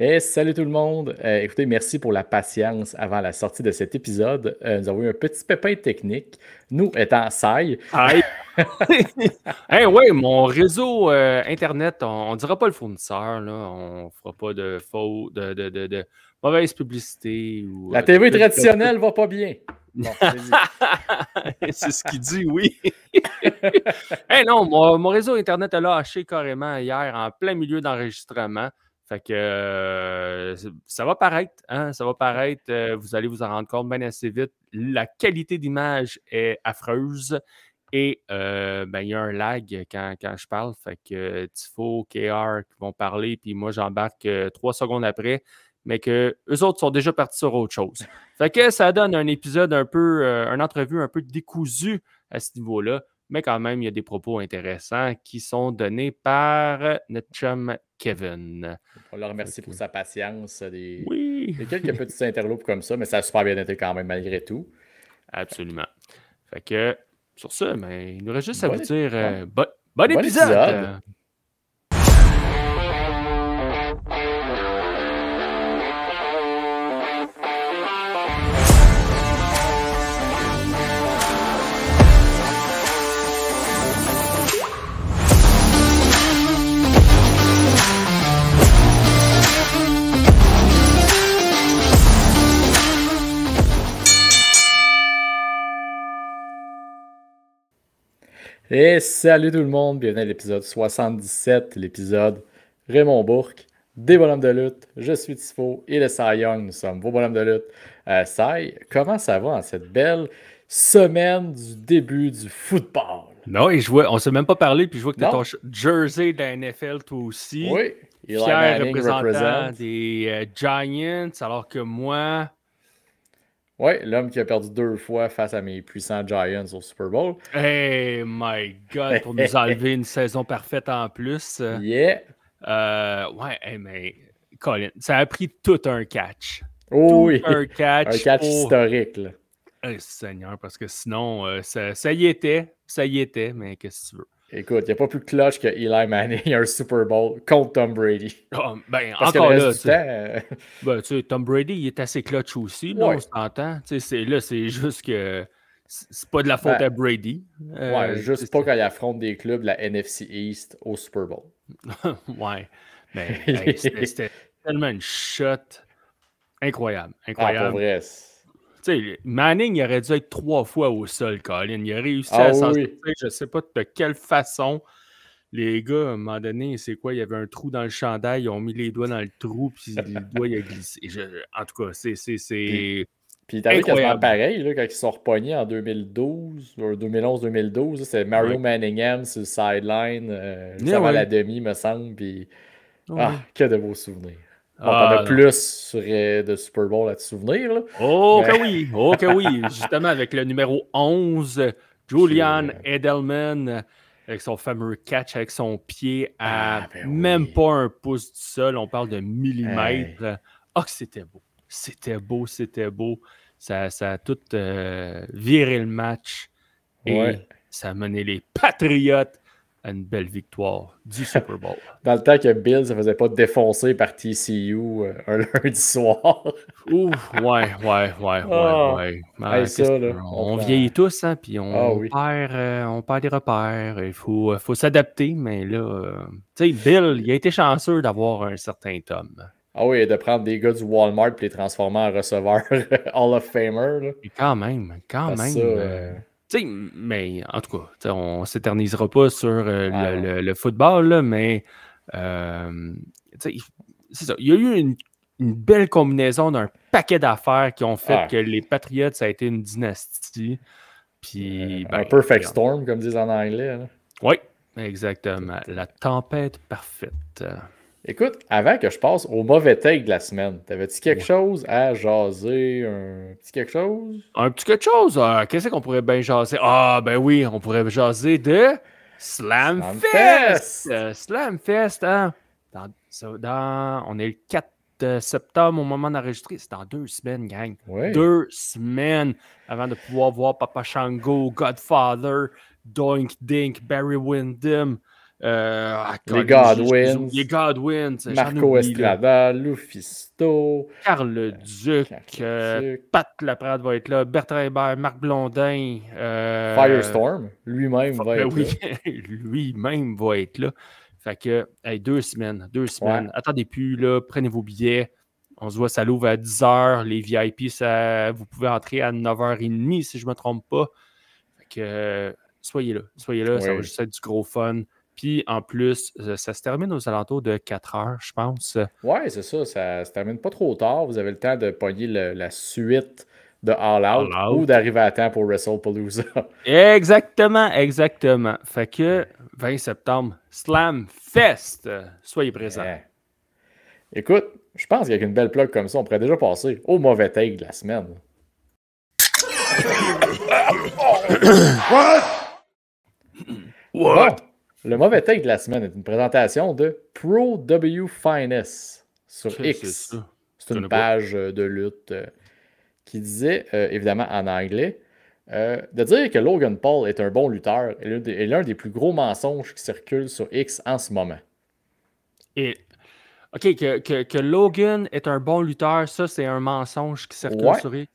Et salut tout le monde. Écoutez, merci pour la patience avant la sortie de cet épisode. Nous avons eu un petit pépin technique. Nous étant SAI. Aïe! Hey, ouais, mon réseau Internet, on dira pas le fournisseur, là. On fera pas de faux, de mauvaise publicité ou La tout TV le. traditionnelle va pas bien. Bon, c'est dit. C'est ce qu'il dit, oui. Hey, non, mon réseau Internet a lâché carrément hier en plein milieu d'enregistrement. Fait que ça va paraître, hein, ça va paraître. Vous allez vous en rendre compte bien assez vite. La qualité d'image est affreuse. Et il y a un lag quand je parle. Fait que Tifo, KR qui vont parler, puis moi j'embarque 3 secondes après, mais que eux autres sont déjà partis sur autre chose. Fait que ça donne un épisode un peu, une entrevue un peu décousue à ce niveau-là, mais quand même, il y a des propos intéressants qui sont donnés par notre chum Kevin. On le remercie pour sa patience. Oui, Des quelques petits interlopes comme ça, mais ça a super bien été quand même malgré tout. absolument. Fait que sur ça, il nous reste juste à vous Bon, dire ouais. bon épisode! épisode. Et salut tout le monde, bienvenue à l'épisode 77, l'épisode Raymond Bourque, des bonhommes de lutte. Je suis Tifo et le Cy Young, nous sommes vos bonhommes de lutte. Cy, comment ça va en cette belle semaine du début du football? Non, et on ne s'est même pas parlé, puis je vois que tu as Non? ton jersey de la NFL toi aussi. Oui, Eli Fier Manning représentant represent. des Giants, alors que moi. Oui, l'homme qui a perdu 2 fois face à mes puissants Giants au Super Bowl. Hey my God, pour nous enlever une saison parfaite en plus. Yeah! Ouais, mais Colin, ça a pris tout un catch. Oh oui! Un catch. Un catch historique, là. Seigneur, parce que sinon, ça y était, mais qu'est-ce que tu veux? Écoute, il n'y a pas plus clutch que Eli Manning un Super Bowl contre Tom Brady. Parce encore que le reste là, du temps, Tom Brady, il est assez clutch aussi, là, ouais. on s'entend. C'est juste que c'est pas de la faute à Brady. Ouais, juste pas quand il affronte des clubs de la NFC East au Super Bowl. Ouais, mais c'était tellement une shot incroyable. Ah, pour vrai. Manning, il aurait dû être 3 fois au sol, Colin. Il a réussi à s'en sortir. Je ne sais pas de quelle façon. Les gars, à un moment donné, c'est quoi? Il y avait un trou dans le chandail, ils ont mis les doigts dans le trou, puis le doigt, il a glissé. En tout cas, c'est puis il t'avait quasiment pareil là, quand ils sont repognés en 2012, ou 2011-2012. C'est Mario Manningham sur le sideline, juste avant la demi, me semble. Puis, que de beaux souvenirs. Bon, t'en as plus de Super Bowl à te souvenir, là. Oh que oui. Justement, avec le numéro 11, Julian Edelman, avec son fameux catch avec son pied à même pas un pouce du sol. On parle de millimètres. Ah, que c'était beau. C'était beau. Ça a tout viré le match. Et ça a mené les Patriotes à une belle victoire du Super Bowl. Dans le temps que Bill se faisait pas défoncer par TCU un lundi soir. Ouf, ouais. Ça, là, on vieillit tous, hein, puis on perd des repères. Il faut s'adapter, mais là, tu sais, Bill, il a été chanceux d'avoir un certain Tom. Ah oui, et de prendre des gars du Walmart et les transformer en receveurs Hall of Famer. Là. Et quand même. Tu sais, mais en tout cas, on ne s'éternisera pas sur le football, là, mais c'est ça. Il y a eu une belle combinaison d'un paquet d'affaires qui ont fait que les Patriots, ça a été une dynastie. Puis, un perfect storm, comme disent en anglais. Là. Oui, exactement. La tempête parfaite. Écoute, avant que je passe au mauvais take de la semaine, t'avais-tu quelque chose à jaser? Un petit quelque chose? Un petit quelque chose? Qu'est-ce qu'on pourrait bien jaser? Ah, ben oui, on pourrait jaser de Slamfest! Slamfest, hein? On est le 4 septembre au moment d'enregistrer. C'est dans 2 semaines, gang. Oui. 2 semaines avant de pouvoir voir Papa Shango, Godfather, Doink Dink, Barry Windham. Les Godwins. Les Godwins. Marco Estrada, Lufisto. Carl Duc. Pat Laprade va être là. Bertrand Hébert, Marc Blondin. Firestorm, lui-même va être là. Lui-même va être là. Fait que, 2 semaines. Ouais. Attendez plus, là. Prenez vos billets. On se voit, ça l'ouvre à 10h. Les VIP, vous pouvez entrer à 9h30, si je ne me trompe pas. Fait que, soyez là. Oui. Ça va juste être du gros fun. Puis, en plus, ça se termine aux alentours de 4h, je pense. Ouais, c'est ça. Ça se termine pas trop tard. Vous avez le temps de pogner la suite de All Out ou d'arriver à temps pour WrestlePalooza. Exactement. Fait que, 20 septembre, Slam Fest. Soyez présents. Yeah. Écoute, je pense qu'avec une belle plug comme ça, on pourrait déjà passer au mauvais take de la semaine. What? Bon, le mauvais take de la semaine est une présentation de Pro W Finest sur X. C'est une page de lutte qui disait, évidemment en anglais, de dire que Logan Paul est un bon lutteur est l'un des plus gros mensonges qui circulent sur X en ce moment. OK, que Logan est un bon lutteur, ça, c'est un mensonge qui circule sur X.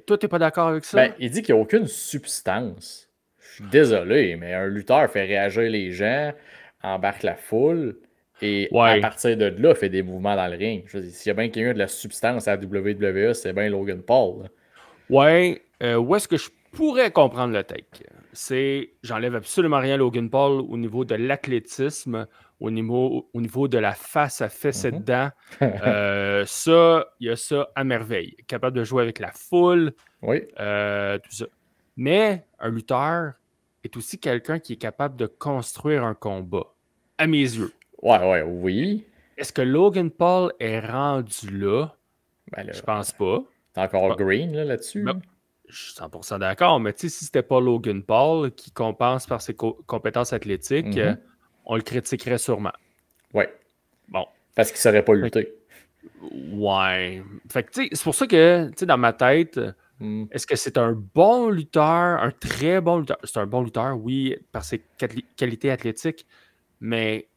Toi, t'es pas d'accord avec ça? Ben, il dit qu'il n'y a aucune substance. Je suis désolé, mais un lutteur fait réagir les gens, embarque la foule, et à partir de là, fait des mouvements dans le ring. S'il y a bien quelqu'un de la substance à la WWE, c'est bien Logan Paul. Là. Ouais, où est-ce que je pourrais comprendre le take? J'enlève absolument rien à Logan Paul au niveau de l'athlétisme, au niveau de la face à fessée dedans. Ça, il y a ça à merveille. Capable de jouer avec la foule, tout ça. Mais un lutteur est aussi quelqu'un qui est capable de construire un combat, à mes yeux. Oui. Est-ce que Logan Paul est rendu là? Ben là, je pense pas. T'es encore green là-dessus? Ben, je suis 100% d'accord, mais si c'était pas Logan Paul qui compense par ses compétences athlétiques, on le critiquerait sûrement. Oui. Bon. Parce qu'il ne saurait pas lutter. Ouais. Fait que, c'est pour ça que, dans ma tête, est-ce que c'est un bon lutteur, un très bon lutteur? C'est un bon lutteur, oui, par ses qualités athlétiques, mais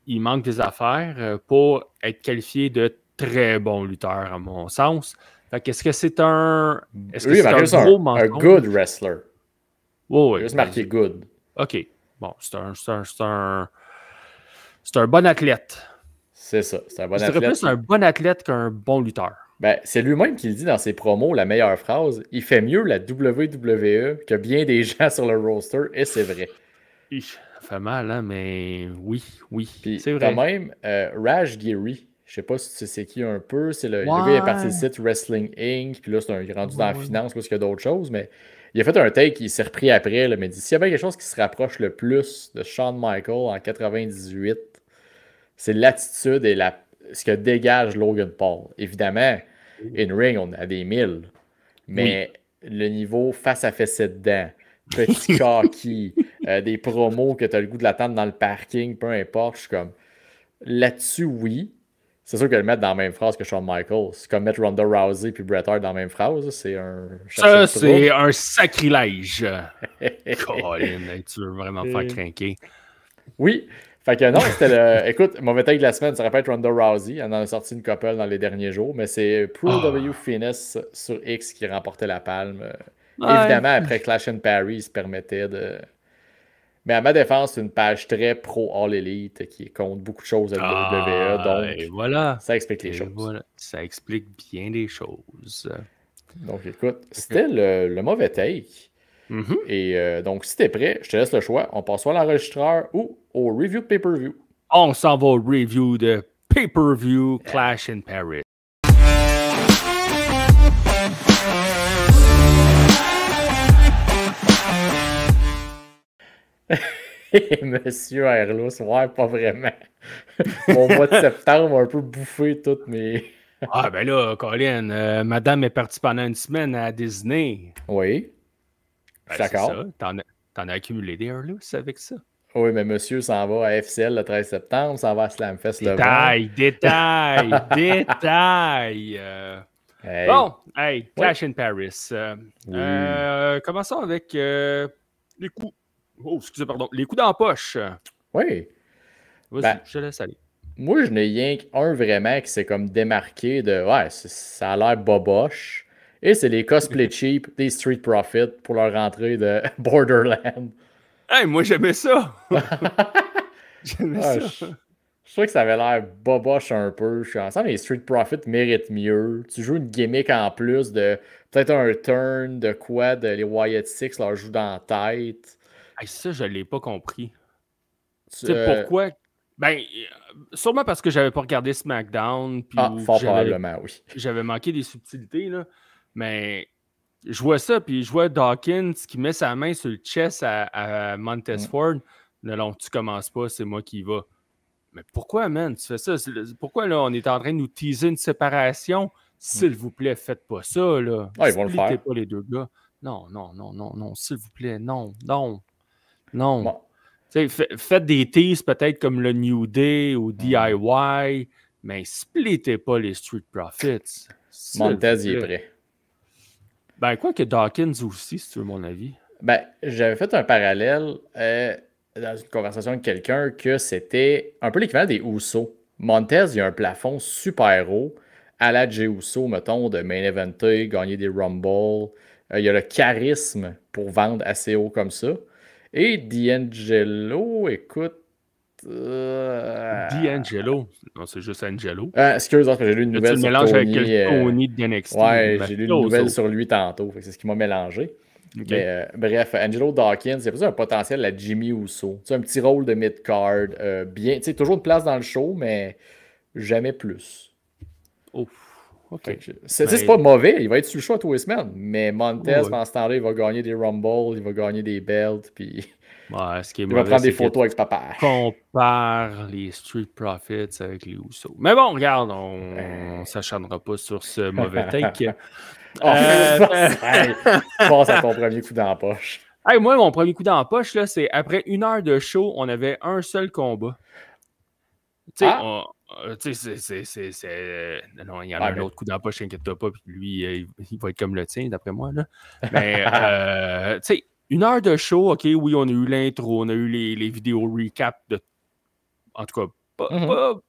il manque des affaires pour être qualifié de très bon lutteur, à mon sens. Fait que, est-ce que c'est un gros mensonge? Un good wrestler. Oui. Juste marqué good. OK. Bon, c'est un bon athlète. C'est ça, c'est un bon athlète. Je dirais plus un bon athlète qu'un bon lutteur. Ben, c'est lui-même qui le dit dans ses promos, la meilleure phrase. Il fait mieux la WWE que bien des gens sur le roster, et c'est vrai. Ça fait mal, hein, mais oui, puis, c'est vrai. Quand même, Raj Giri, je sais pas si tu sais c'est qui un peu, le gars est parti du site Wrestling Inc., puis là, il est rendu dans la finance parce qu'il y a d'autres choses, mais il a fait un take, il s'est repris après, là, mais il dit, s'il y a bien quelque chose qui se rapproche le plus de Shawn Michaels en 98, c'est l'attitude et ce que dégage Logan Paul. Évidemment, in-ring, on a des 1000, mais le niveau face à fessée dedans, petit cocky, des promos que tu as le goût de l'attendre dans le parking, peu importe, je suis comme, là-dessus, oui. C'est sûr que le mettre dans la même phrase que Shawn Michaels, c'est comme mettre Ronda Rousey puis Bret Hart dans la même phrase, c'est un... Ça, c'est un sacrilège. Colin, tu veux vraiment me faire craquer. Oui. Fait que non, c'était écoute, mauvais take de la semaine, ça aurait pu être Ronda Rousey. Elle en a sorti une couple dans les derniers jours, mais c'est Pro W Finesse sur X qui remportait la palme. Évidemment, après Clash and Paris, il se permettait de... Mais à ma défense, c'est une page très pro All Elite qui compte beaucoup de choses à WWE, donc ça explique les choses. Voilà. Ça explique bien des choses. Donc écoute, c'était le mauvais take. Et donc, si t'es prêt, je te laisse le choix. On passe soit à l'enregistreur ou au review de pay-per-view. On s'en va au review de pay-per-view Clash in Paris. Monsieur Erlos, ouais, pas vraiment. Mon mois de septembre a un peu bouffé toutes mes... Ah ben là, Colin, madame est partie pendant une semaine à Disney. Oui. D'accord. T'en as accumulé des Erlos avec ça. Oui, mais monsieur s'en va à FCL le 13 septembre, s'en va à Slamfest le 20. Détail! Hey. Bon, hey, Clash in Paris. Oui. Commençons avec les coups. Oh, excusez, pardon. Les coups dans la poche. Oui. Ben, Vas-y, je te laisse aller. moi, je n'ai rien qu'un vraiment qui s'est comme démarqué de ouais, ça a l'air boboche. Et c'est les cosplay cheap des Street Profits pour leur rentrée de Borderlands. Hey, moi, j'aimais ça. J'aimais Ah, ça. je trouvais que ça avait l'air boboche un peu. Je suis ensemble, les Street Profits méritent mieux. Tu joues une gimmick en plus de peut-être un turn de quoi de les Wyatt Six leur jouent dans la tête. Hey, ça, je ne l'ai pas compris. Tu- Tu sais, pourquoi? Ben, sûrement parce que j'avais pas regardé SmackDown, puis Ah, ou que fort probablement, oui. j'avais manqué des subtilités, là. Mais je vois ça, puis je vois Dawkins qui met sa main sur le chest à Montez Ford. Non, tu commences pas, c'est moi qui y va. Mais pourquoi, man, tu fais ça? Pourquoi, là, on est en train de nous teaser une séparation? S'il vous plaît, faites pas ça, là. Ah, ils vont le Splittez faire. pas les deux gars. Non, non, non, non, non, s'il vous plaît, non, non, non. Bon. Faites des teases peut-être comme le New Day ou DIY, mais splittez pas les Street Profits. Montez, il est prêt. Ben, quoi que Dawkins aussi, si tu veux mon avis. Ben, j'avais fait un parallèle dans une conversation avec quelqu'un que c'était un peu l'équivalent des Usos. Montez, il y a un plafond super haut à la Jey Uso, mettons, de main eventer, gagner des Rumble. Il y a le charisme pour vendre assez haut comme ça. Et D'Angelo, écoute. D'Angelo. Non, c'est juste Angelo. Excuse, parce que j'ai lu une Là, tu nouvelle le sur mélanges avec Tony. le Tony de NXT. Ouais, j'ai lu une nouvelle sur lui tantôt. C'est ce qui m'a mélangé. Okay. Mais bref, Angelo Dawkins, il a plus un potentiel à Jimmy Uso. Tu sais, un petit rôle de mid-card. Bien, tu sais, toujours une place dans le show, mais jamais plus. Oh, ok. C'est pas mauvais, il va être sur le show à tous les semaines. Mais Montez, pendant ce temps-là, il va gagner des Rumble, il va gagner des belts, puis ouais, ce qui est il mauvais, va prendre des photos avec papa. Compare les Street Profits avec les Usos. Mais bon, regarde, on s'acharnera pas sur ce mauvais take. Passe à ton premier coup dans la poche. Hey, moi, mon premier coup dans la poche, là, c'est après 1 heure de show, on avait un seul combat. Tu sais, non, il y en a un autre coup dans la poche, t'inquiète-toi pas, puis lui, il va être comme le tien, d'après moi. Là. Mais, tu sais, 1 heure de show, OK, oui, on a eu l'intro, on a eu les vidéos recap de. En tout cas,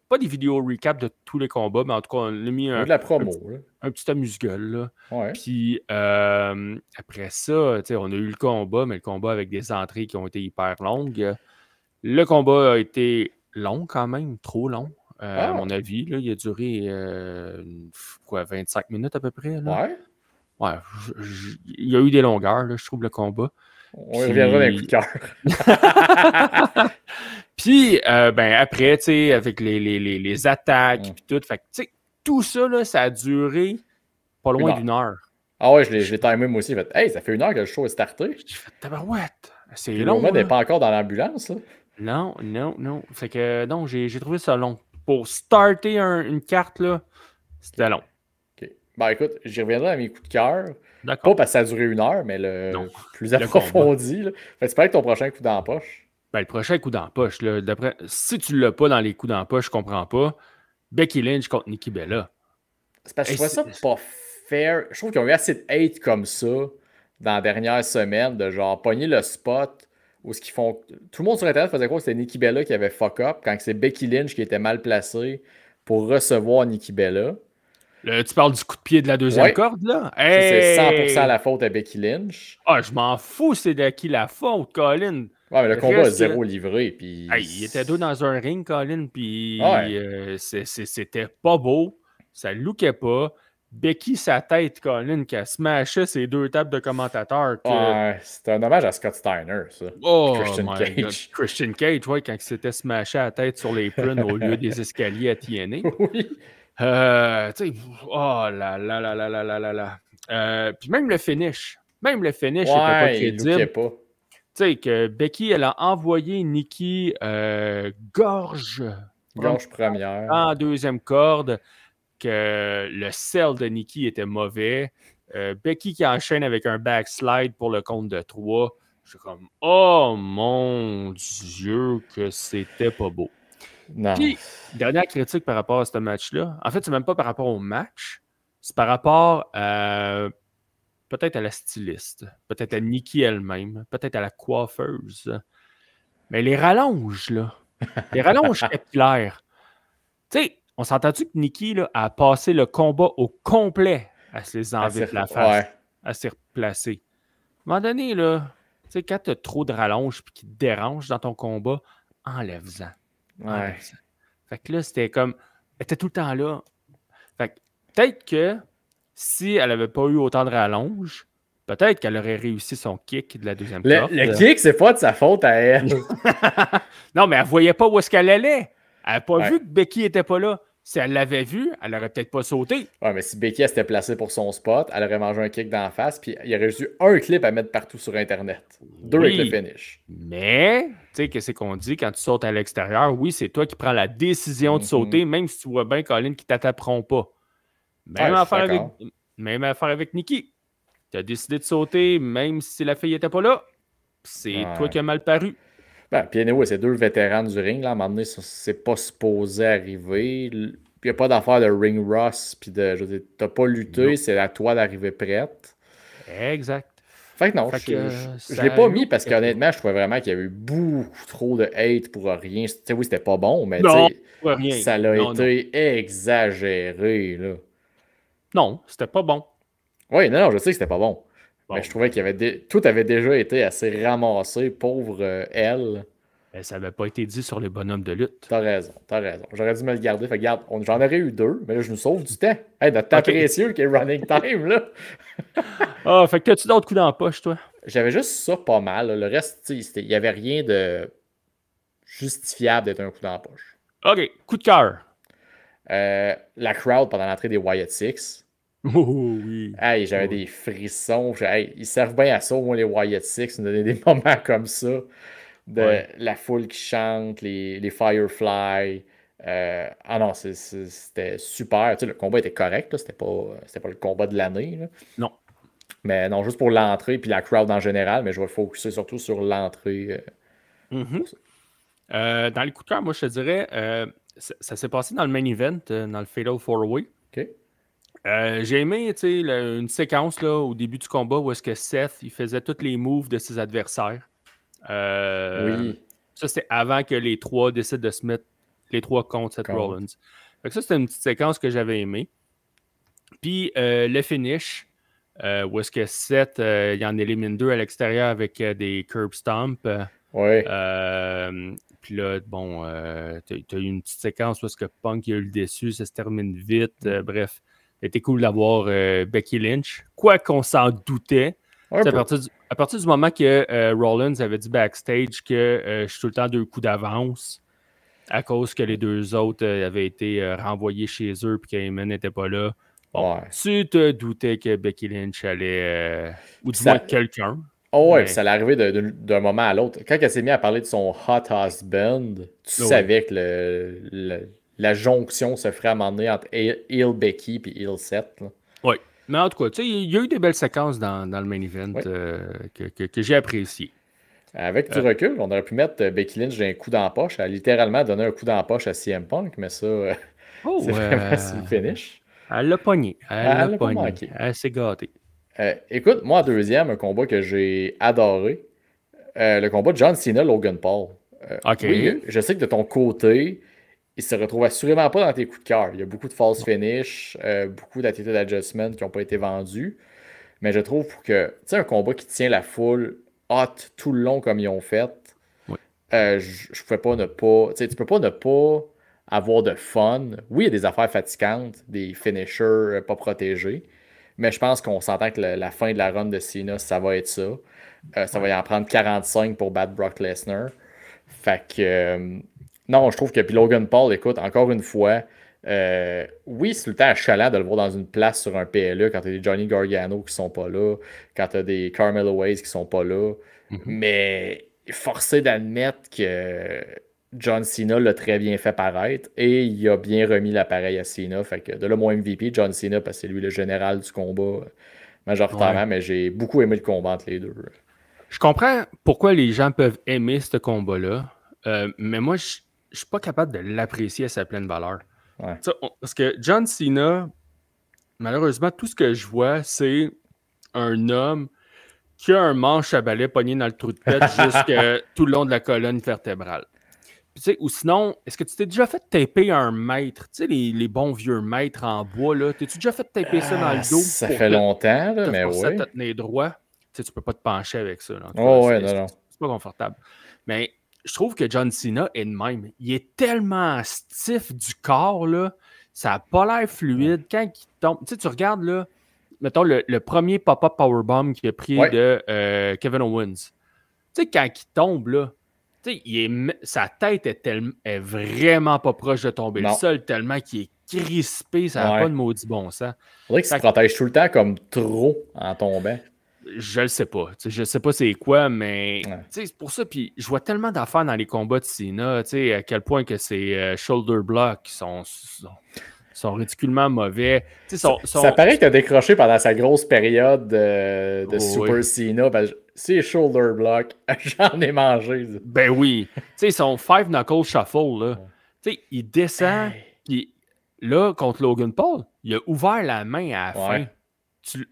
pas des vidéos recap de tous les combats, mais en tout cas, on a mis de la promo, un petit amuse-gueule. Là. Ouais. Puis après ça, on a eu le combat, mais le combat avec des entrées qui ont été hyper longues. Le combat a été long quand même, trop long, à mon avis. Là, il a duré 25 minutes à peu près. Là. Ouais, il y a eu des longueurs, là, je trouve, le combat. On reviendra d'un coup de cœur. Puis, ben, après, tu sais, avec les attaques et tout, fait tu sais, tout ça, là, ça a duré pas loin d'1 heure. Ah ouais, je l'ai timé moi aussi. Fait, hey, ça fait 1 heure que le show est starté. J'ai fait tabarouette. C'est puis long. Roman n'est pas encore dans l'ambulance, là. Non. Fait que, non, j'ai trouvé ça long. Pour starter une carte, là, c'était long. OK. Ben écoute, j'y reviendrai à mes coups de cœur. D'accord. Pas parce que ça a duré 1 heure, mais plus approfondi. Là. Fait que c'est pareil que ton prochain coup dans la poche. Ben, le prochain coup dans la poche, là, si tu l'as pas dans les coups dans la poche, je comprends pas. Becky Lynch contre Nikki Bella. C'est parce que je trouvais ça pas fair. Je trouve qu'ils ont eu assez de hate comme ça dans la dernière semaine, de genre pogner le spot où ce qu'ils font. Tout le monde sur Internet faisait croire que c'était Nikki Bella qui avait fuck up quand c'est Becky Lynch qui était mal placée pour recevoir Nikki Bella. Tu parles du coup de pied de la deuxième corde, là? C'est 100% la faute à Becky Lynch. Ah, je m'en fous, c'est de qui la faute, Colin. Ouais, mais le combat a 0 livré. Puis... il était deux dans un ring, Colin, puis c'était pas beau. Ça lookait pas. Becky, sa tête, Colin, qui a smashé ses 2 tables de commentateurs. Ouais, c'était un hommage à Scott Steiner, ça. Oh, Christian Cage. God. Christian Cage, ouais, quand il s'était smashé la tête sur les prunes au lieu des escaliers à TNA. Oui. Tu sais, oh là là là là là là là. Puis même le finish n'était pas crédible. Pas. Tu sais, que Becky, elle a envoyé Nikki gorge première en deuxième corde, que le sell de Nikki était mauvais. Becky qui enchaîne avec un backslide pour le compte de 3. Je suis comme, oh mon Dieu, que c'était pas beau. Non. Puis, dernière critique par rapport à ce match-là, en fait, c'est même pas par rapport au match, c'est par rapport à peut-être à la styliste, peut-être à Nikki elle-même, peut-être à la coiffeuse. Mais les rallonges, là, les rallonges capillaires, tu sais, on s'entend-tu que Nikki là, a passé le combat au complet à se les enlever de la face, Ouais. à s'y replacer. À un moment donné, là, tu sais, quand tu as trop de rallonges et qui te dérangent dans ton combat, enlève-en. Ouais. Enlève-en. Fait que là, c'était comme. Elle était tout le temps là. Fait que peut-être que si elle n'avait pas eu autant de rallonges, peut-être qu'elle aurait réussi son kick de la deuxième corde. Le kick, c'est pas de sa faute à elle. Non, mais elle voyait pas où est-ce qu'elle allait. Elle n'a pas Ouais. vu que Becky était pas là. Si elle l'avait vu, elle aurait peut-être pas sauté. Ouais, mais si Becky elle s'était placée pour son spot, elle aurait mangé un kick d'en face, puis il y aurait juste eu un clip à mettre partout sur Internet. 2 avec le Oui. finish. Mais, tu sais, qu'est-ce qu'on dit quand tu sautes à l'extérieur? Oui, c'est toi qui prends la décision de sauter, même si tu vois bien, Colin, qu'ils ne t'attaqueront pas. Même, Ouais, je suis affaire avec, d'accord. même affaire avec Nikki. Tu as décidé de sauter, même si la fille n'était pas là. C'est toi Ouais. qui as mal paru. Ben, puis anyway, c'est 2 vétérans du ring. Là, à un moment donné, c'est pas supposé arriver. Puis il n'y a pas d'affaire de ring rust. Puis de, je veux dire, t'as pas lutté, Non. c'est à toi d'arriver prête. Exact. Fait que non, Fait que, je l'ai ça pas mis parce lookait pas. qu'honnêtement, je trouvais vraiment qu'il y avait eu beaucoup trop de hate pour rien. Tu sais, oui, c'était pas bon, mais tu Non, sais, pas rien. ça l'a Non, non. été exagéré, là. Non, c'était pas bon. Oui, non, non, je sais que c'était pas bon. Mais Bon, je trouvais qu'il y avait tout avait déjà été assez ramassé, pauvre elle. ben, ça n'avait pas été dit sur les bonhommes de lutte. T'as raison, t'as raison. J'aurais dû me le garder. Fait que, regarde, j'en aurais eu 2, mais là, je nous sauve du temps. Hey, notre temps OK. précieux qui est running time, là. Ah, fait que as-tu d'autres coups dans la poche, toi? J'avais juste ça pas mal, là. Le reste, tu sais, il y avait rien de justifiable d'être un coup dans la poche. OK, coup de cœur. La crowd pendant l'entrée des Wyatt Six. Oh oui. Hey, j'avais Oh. des frissons. Hey, ils servent bien à ça, au moins, les Wyatt Six, nous donner des moments comme ça. De Ouais. la foule qui chante, les Firefly. Ah non, c'était super. Tu sais, le combat était correct, là. C'était pas le combat de l'année, là. Non. Mais non, juste pour l'entrée puis la crowd en général, mais je vais focuser surtout sur l'entrée. Mhm. Pour ça. Dans les coups de cœur, moi, je te dirais, ça s'est passé dans le main event, dans le Fatal 4-Way. OK? J'ai aimé, tu sais, une séquence là, au début du combat où est-ce que Seth, il faisait tous les moves de ses adversaires. Oui. Ça, c'était avant que les trois décident de se mettre les trois contre Seth Contre. Rollins. Fait que ça, c'était une petite séquence que j'avais aimée. Puis le finish, où est-ce que Seth, il en élimine 2 à l'extérieur avec des curb stomp. Ouais. Puis là, bon, tu as eu une petite séquence où est-ce que Punk il a eu le déçu, ça se termine vite. Bref, c'était cool d'avoir Becky Lynch. Quoi qu'on s'en doutait, Un peu. à partir du moment que Rollins avait dit backstage que je suis tout le temps 2 coups d'avance à cause que les 2 autres avaient été renvoyés chez eux et qu'Heyman n'était pas là. Bon, Ouais. tu te doutais que Becky Lynch allait, ou du Ça- moins quelqu'un. Oh ouais, Mais- puis ça allait arriver d'un moment à l'autre. Quand elle s'est mise à parler de son hot husband, tu Oui. savais que la jonction se ferait à un moment donné entre Heel Becky et Heel Seth. Là. Oui. Mais en tout cas, tu sais, il y a eu des belles séquences dans le main event Oui. que j'ai appréciées. Avec du recul, on aurait pu mettre Becky Lynch d'un coup dans la poche. Elle a littéralement donné un coup dans la poche à CM Punk, mais ça, Oh, c'est vraiment sur le finish. elle l'a pogné. Elle Elle l'a l'a pas pogné. manqué. Elle s'est gâtée. Écoute, moi, en deuxième, un combat que j'ai adoré, le combat de John Cena-Logan Paul. OK. Oui, je sais que de ton côté, il se retrouve assurément pas dans tes coups de cœur. Il y a beaucoup de false finish, beaucoup d'attitude adjustment qui n'ont pas été vendus. Mais je trouve pour que, tu sais, un combat qui tient la foule hot tout le long comme ils ont fait, Oui. je pouvais pas ne pas. Tu sais, tu peux pas ne pas avoir de fun. Oui, il y a des affaires fatigantes, des finishers pas protégés. Mais je pense qu'on s'entend que la fin de la run de Cena, ça va être ça. Ça va y en prendre 45 pour battre Brock Lesnar. Fait que. Non, je trouve que. Puis Logan Paul, écoute, encore une fois, oui, c'est tout le temps achalant de le voir dans une place sur un PLE quand t'as des Johnny Gargano qui sont pas là, quand t'as des Carmelo Hayes qui sont pas là. Mais forcé d'admettre que John Cena l'a très bien fait paraître et il a bien remis l'appareil à Cena. Fait que de là, mon MVP, John Cena, parce que c'est lui le général du combat majoritairement, Ouais. mais j'ai beaucoup aimé le combat entre les deux. Je comprends pourquoi les gens peuvent aimer ce combat-là, mais moi, je suis pas capable de l'apprécier à sa pleine valeur. Ouais. Parce que John Cena, malheureusement, tout ce que je vois, c'est un homme qui a un manche à balai pogné dans le trou de tête jusqu'à tout le long de la colonne vertébrale. Puis, tu sais, ou sinon, est-ce que tu t'es déjà fait taper un mètre? Tu sais, les bons vieux mètres en bois, là. T'es-tu déjà fait taper ça dans le dos Ça pour fait longtemps, là, te mais forcer à te oui. tenir droit? Tu sais, tu peux pas te pencher avec ça, là. En tout cas, Oh, ouais, non, non. c'est pas confortable. Mais je trouve que John Cena est de même. Il est tellement stiff du corps, là. Ça n'a pas l'air fluide. Quand il tombe, tu sais, tu regardes, là, mettons, le premier pop-up powerbomb qu'il a pris Ouais. de Kevin Owens. Tu sais, quand il tombe, là, tu sais, sa tête est vraiment pas proche de tomber le Non. sol, tellement qu'il est crispé, ça n'a Ouais. pas de maudit bon sens. On dirait qu'il se Fait que protège tout le temps comme trop en tombant. je le sais pas. Tu sais, je sais pas c'est quoi, mais Ouais. tu sais, c'est pour ça. Puis je vois tellement d'affaires dans les combats de Cena, tu sais, à quel point que ces shoulder blocks sont ridiculement mauvais. Tu sais, Ça paraît qu'il a décroché pendant sa grosse période de Oh, Super oui. Cena. C'est shoulder block. J'en ai mangé. Ben oui. Tu sais, son five knuckle shuffle, là. Tu sais, il descend, Hey. puis là, contre Logan Paul, il a ouvert la main à la fin. Ouais.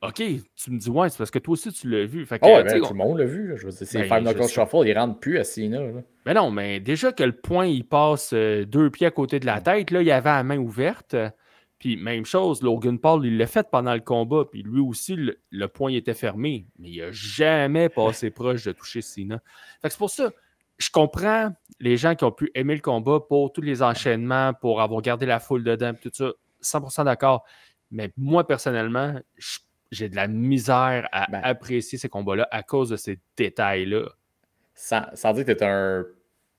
OK, tu me dis, ouais, c'est parce que toi aussi, tu l'as vu. Fait que, Oh, ouais, tu sais, ben, tout le monde l'a vu. Là. Je veux dire, c'est ben, Five je Knuckle sais. Shuffle, il rentre plus à Cena. Là. Mais non, mais déjà que le point, il passe 2 pieds à côté de la tête, là, il avait la main ouverte. Puis même chose, Logan Paul, il l'a fait pendant le combat, puis lui aussi, le point était fermé, mais il n'a jamais passé proche de toucher Cena. Fait que c'est pour ça, je comprends les gens qui ont pu aimer le combat pour tous les enchaînements, pour avoir gardé la foule dedans, tout ça, 100% d'accord. Mais moi, personnellement, j'ai de la misère à Ben, apprécier ces combats-là à cause de ces détails-là. sans dire que t'es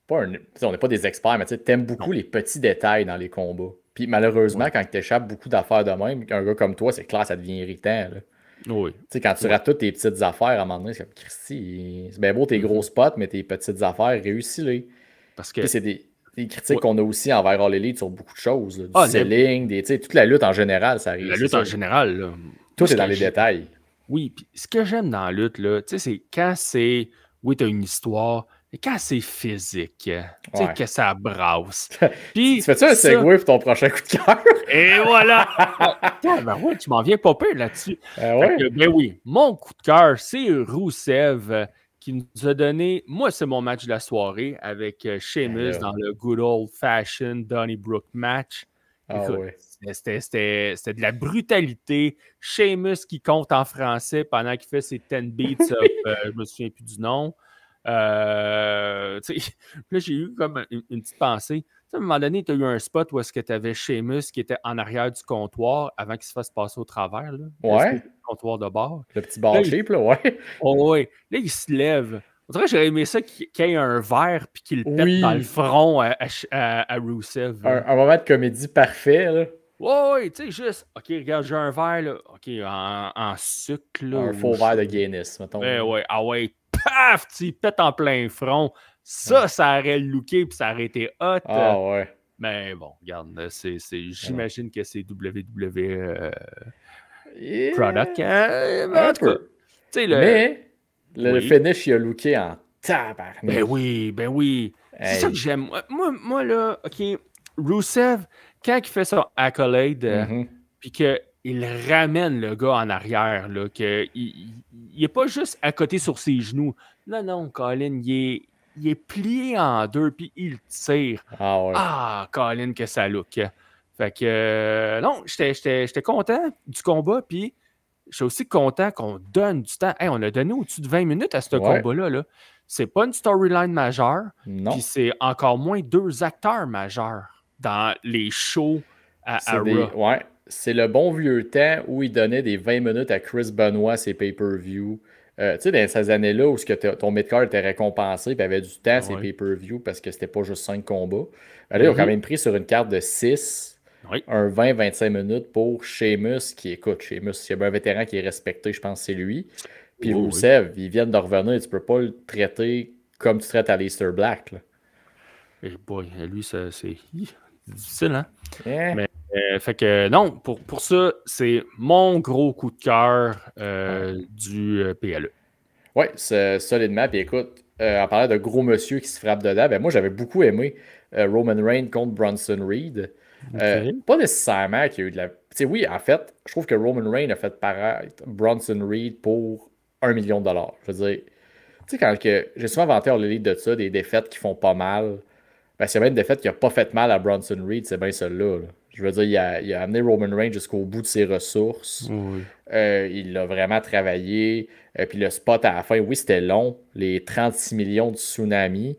pas un. Tu sais, on n'est pas des experts, mais tu aimes Non. beaucoup les petits détails dans les combats. Puis malheureusement, Oui. quand tu échappes beaucoup d'affaires de même, un gars comme toi, c'est clair, ça devient irritant. Là. Oui. Tu sais, quand tu Oui. rates toutes tes petites affaires, à un moment donné, c'est comme Christy, c'est bien beau tes gros spots, mais tes petites affaires, réussis-les. Parce Puis que. c'est des critiques Ouais. qu'on a aussi envers All Elite sur beaucoup de choses. Là. Du Ah, selling, tu sais, toute la lutte en général, ça arrive. la C'est lutte ça. en général, là. Moi, Tout ce est dans que les détails. Oui, puis ce que j'aime dans la lutte, là, tu sais, c'est quand c'est. Oui, t'as une histoire, mais quand c'est physique, tu sais, Ouais. que ça brasse. Tu Puis fais-tu un ça. segway pour ton prochain coup de cœur? Et voilà! Ben ouais, tu m'en viens pas pire là-dessus. Ouais. Fait que, ben oui, mon coup de cœur, c'est Rusev qui nous a donné. Moi, c'est mon match de la soirée avec Sheamus là. dans le good old-fashioned Donnybrook match. Ah Écoute, ouais. c'était de la brutalité. Sheamus qui compte en français pendant qu'il fait ses 10 beats of, je me souviens plus du nom. Là, j'ai eu comme une petite pensée. Tu sais, à un moment donné, tu as eu un spot où est-ce que tu avais Sheamus qui était en arrière du comptoir avant qu'il se fasse passer au travers. Là, Ouais. le comptoir de bord. Le petit bar Là, cheap, là, ouais. Oh, ouais. Là, il se lève. On dirait que j'aurais aimé ça qu'il y ait un verre puis qu'il le pète dans le Oui. front à Rusev. Un moment de comédie parfait, là. Ouais, tu sais, juste, OK, regarde, j'ai un verre, là. OK, en sucre, là. Un faux verre de Guinness, mettons. Ben ouais, ah ouais, paf, tu pètes en plein front. Ça aurait looké puis ça aurait été hot. Ah ouais. Mais bon, regarde, j'imagine que c'est WWE Yeah. product. Mais Un en tout cas, peu. tu sais, Mais le Oui. finish, il a looké en tabarnak. Ben oui, ben oui. C'est ça que j'aime. Moi, là, OK, Rusev, quand il fait son accolade, puis qu'il ramène le gars en arrière, là, qu'il n'est pas juste à côté sur ses genoux. Non, Colin, il est plié en deux, puis il tire. Ah ouais. Ah, Colin, que ça look. Fait que, non, j'étais content du combat, puis je suis aussi content qu'on donne du temps. Hey, on a donné au-dessus de 20 minutes à ce combat-là. Là. C'est pas une storyline majeure, Non. puis c'est encore moins 2 acteurs majeurs dans les shows à Raw. Ouais. C'est le bon vieux temps où il donnait des 20 minutes à Chris Benoit ses pay-per-view. Tu sais, dans ces années-là où ton mid-card était récompensé et avait du temps ses pay-per-view parce que c'était pas juste 5 combats. Là, ils ont quand même pris sur une carte de 6 un 20-25 minutes pour Sheamus qui écoute. Sheamus, s'il y a un vétéran qui est respecté, je pense que c'est lui. Puis Rusev, ils viennent de revenir. Tu peux pas le traiter comme tu traites Aleister Black. Là. Et boy, lui, c'est difficile, hein? Yeah. Mais fait que non, pour ça, c'est mon gros coup de cœur du PLE. Oui, solidement. Puis écoute, en parlant de gros monsieur qui se frappe dedans, ben moi j'avais beaucoup aimé Roman Reigns contre Bronson Reed. OK. Pas nécessairement qu'il y a eu de la. Tu sais, oui, en fait, je trouve que Roman Reigns a fait paraître Bronson Reed pour $1 million. Je veux dire, tu sais, j'ai souvent vanté hors l'élite de ça, des défaites qui font pas mal. Ben, c'est bien une défaite qui a pas fait mal à Bronson Reed, c'est bien celle-là. Là. Je veux dire, il a amené Roman Reigns jusqu'au bout de ses ressources. Oui. Il l'a vraiment travaillé. Puis le spot à la fin, oui, c'était long, les 36 millions de tsunamis.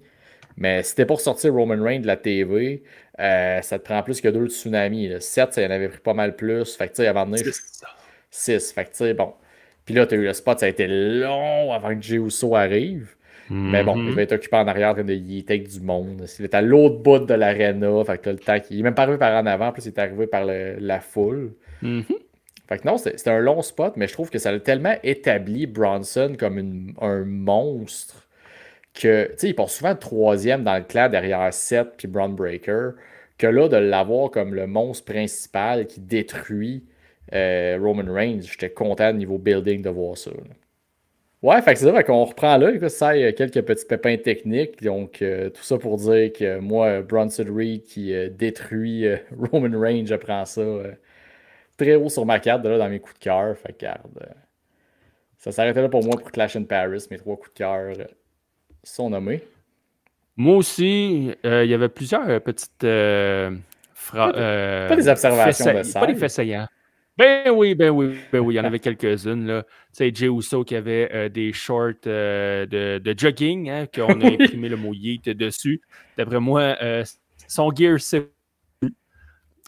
Mais si t'es pour sortir Roman Reigns de la TV, ça te prend plus que 2 tsunamis. Là. 7, ça y en avait pris pas mal plus. Fait que, tu sais, avant de venir, C'est ça. 6. Fait que, tu sais, bon. Puis là, t'as eu le spot, ça a été long avant que Jey Uso arrive. Mais bon, il va être occupé en arrière en train de yeeter du monde. Il est à l'autre bout de l'aréna. Fait que là, le temps qu'il. Il est même pas arrivé par en avant, plus il est arrivé par la foule. Mhm. Fait que non, c'était un long spot, mais je trouve que ça a tellement établi Bronson comme un monstre que, tu sais, il passe souvent troisième dans le clan derrière Seth puis Braun Breaker, que là, de l'avoir comme le monstre principal qui détruit Roman Reigns, j'étais content niveau building de voir ça. Là. Ouais, fait que c'est ça, fait qu'on reprend là, écoute, ça, il y a quelques petits pépins techniques, donc tout ça pour dire que moi, Bronson Reed qui détruit Roman Reigns, je prends ça très haut sur ma carte, de là, dans mes coups de cœur, fait que regarde, ça s'arrêtait là pour moi pour Clash in Paris, mes 3 coups de cœur sont nommés. Moi aussi, il y avait plusieurs petites Pas des observations de pas des salle. faits saillants. Ben oui, il y en avait quelques-unes. Là. Tu sais, Jey Uso qui avait des shorts de jogging, hein, qu'on a imprimé le mot Yeet dessus. D'après moi, son gear, c'est.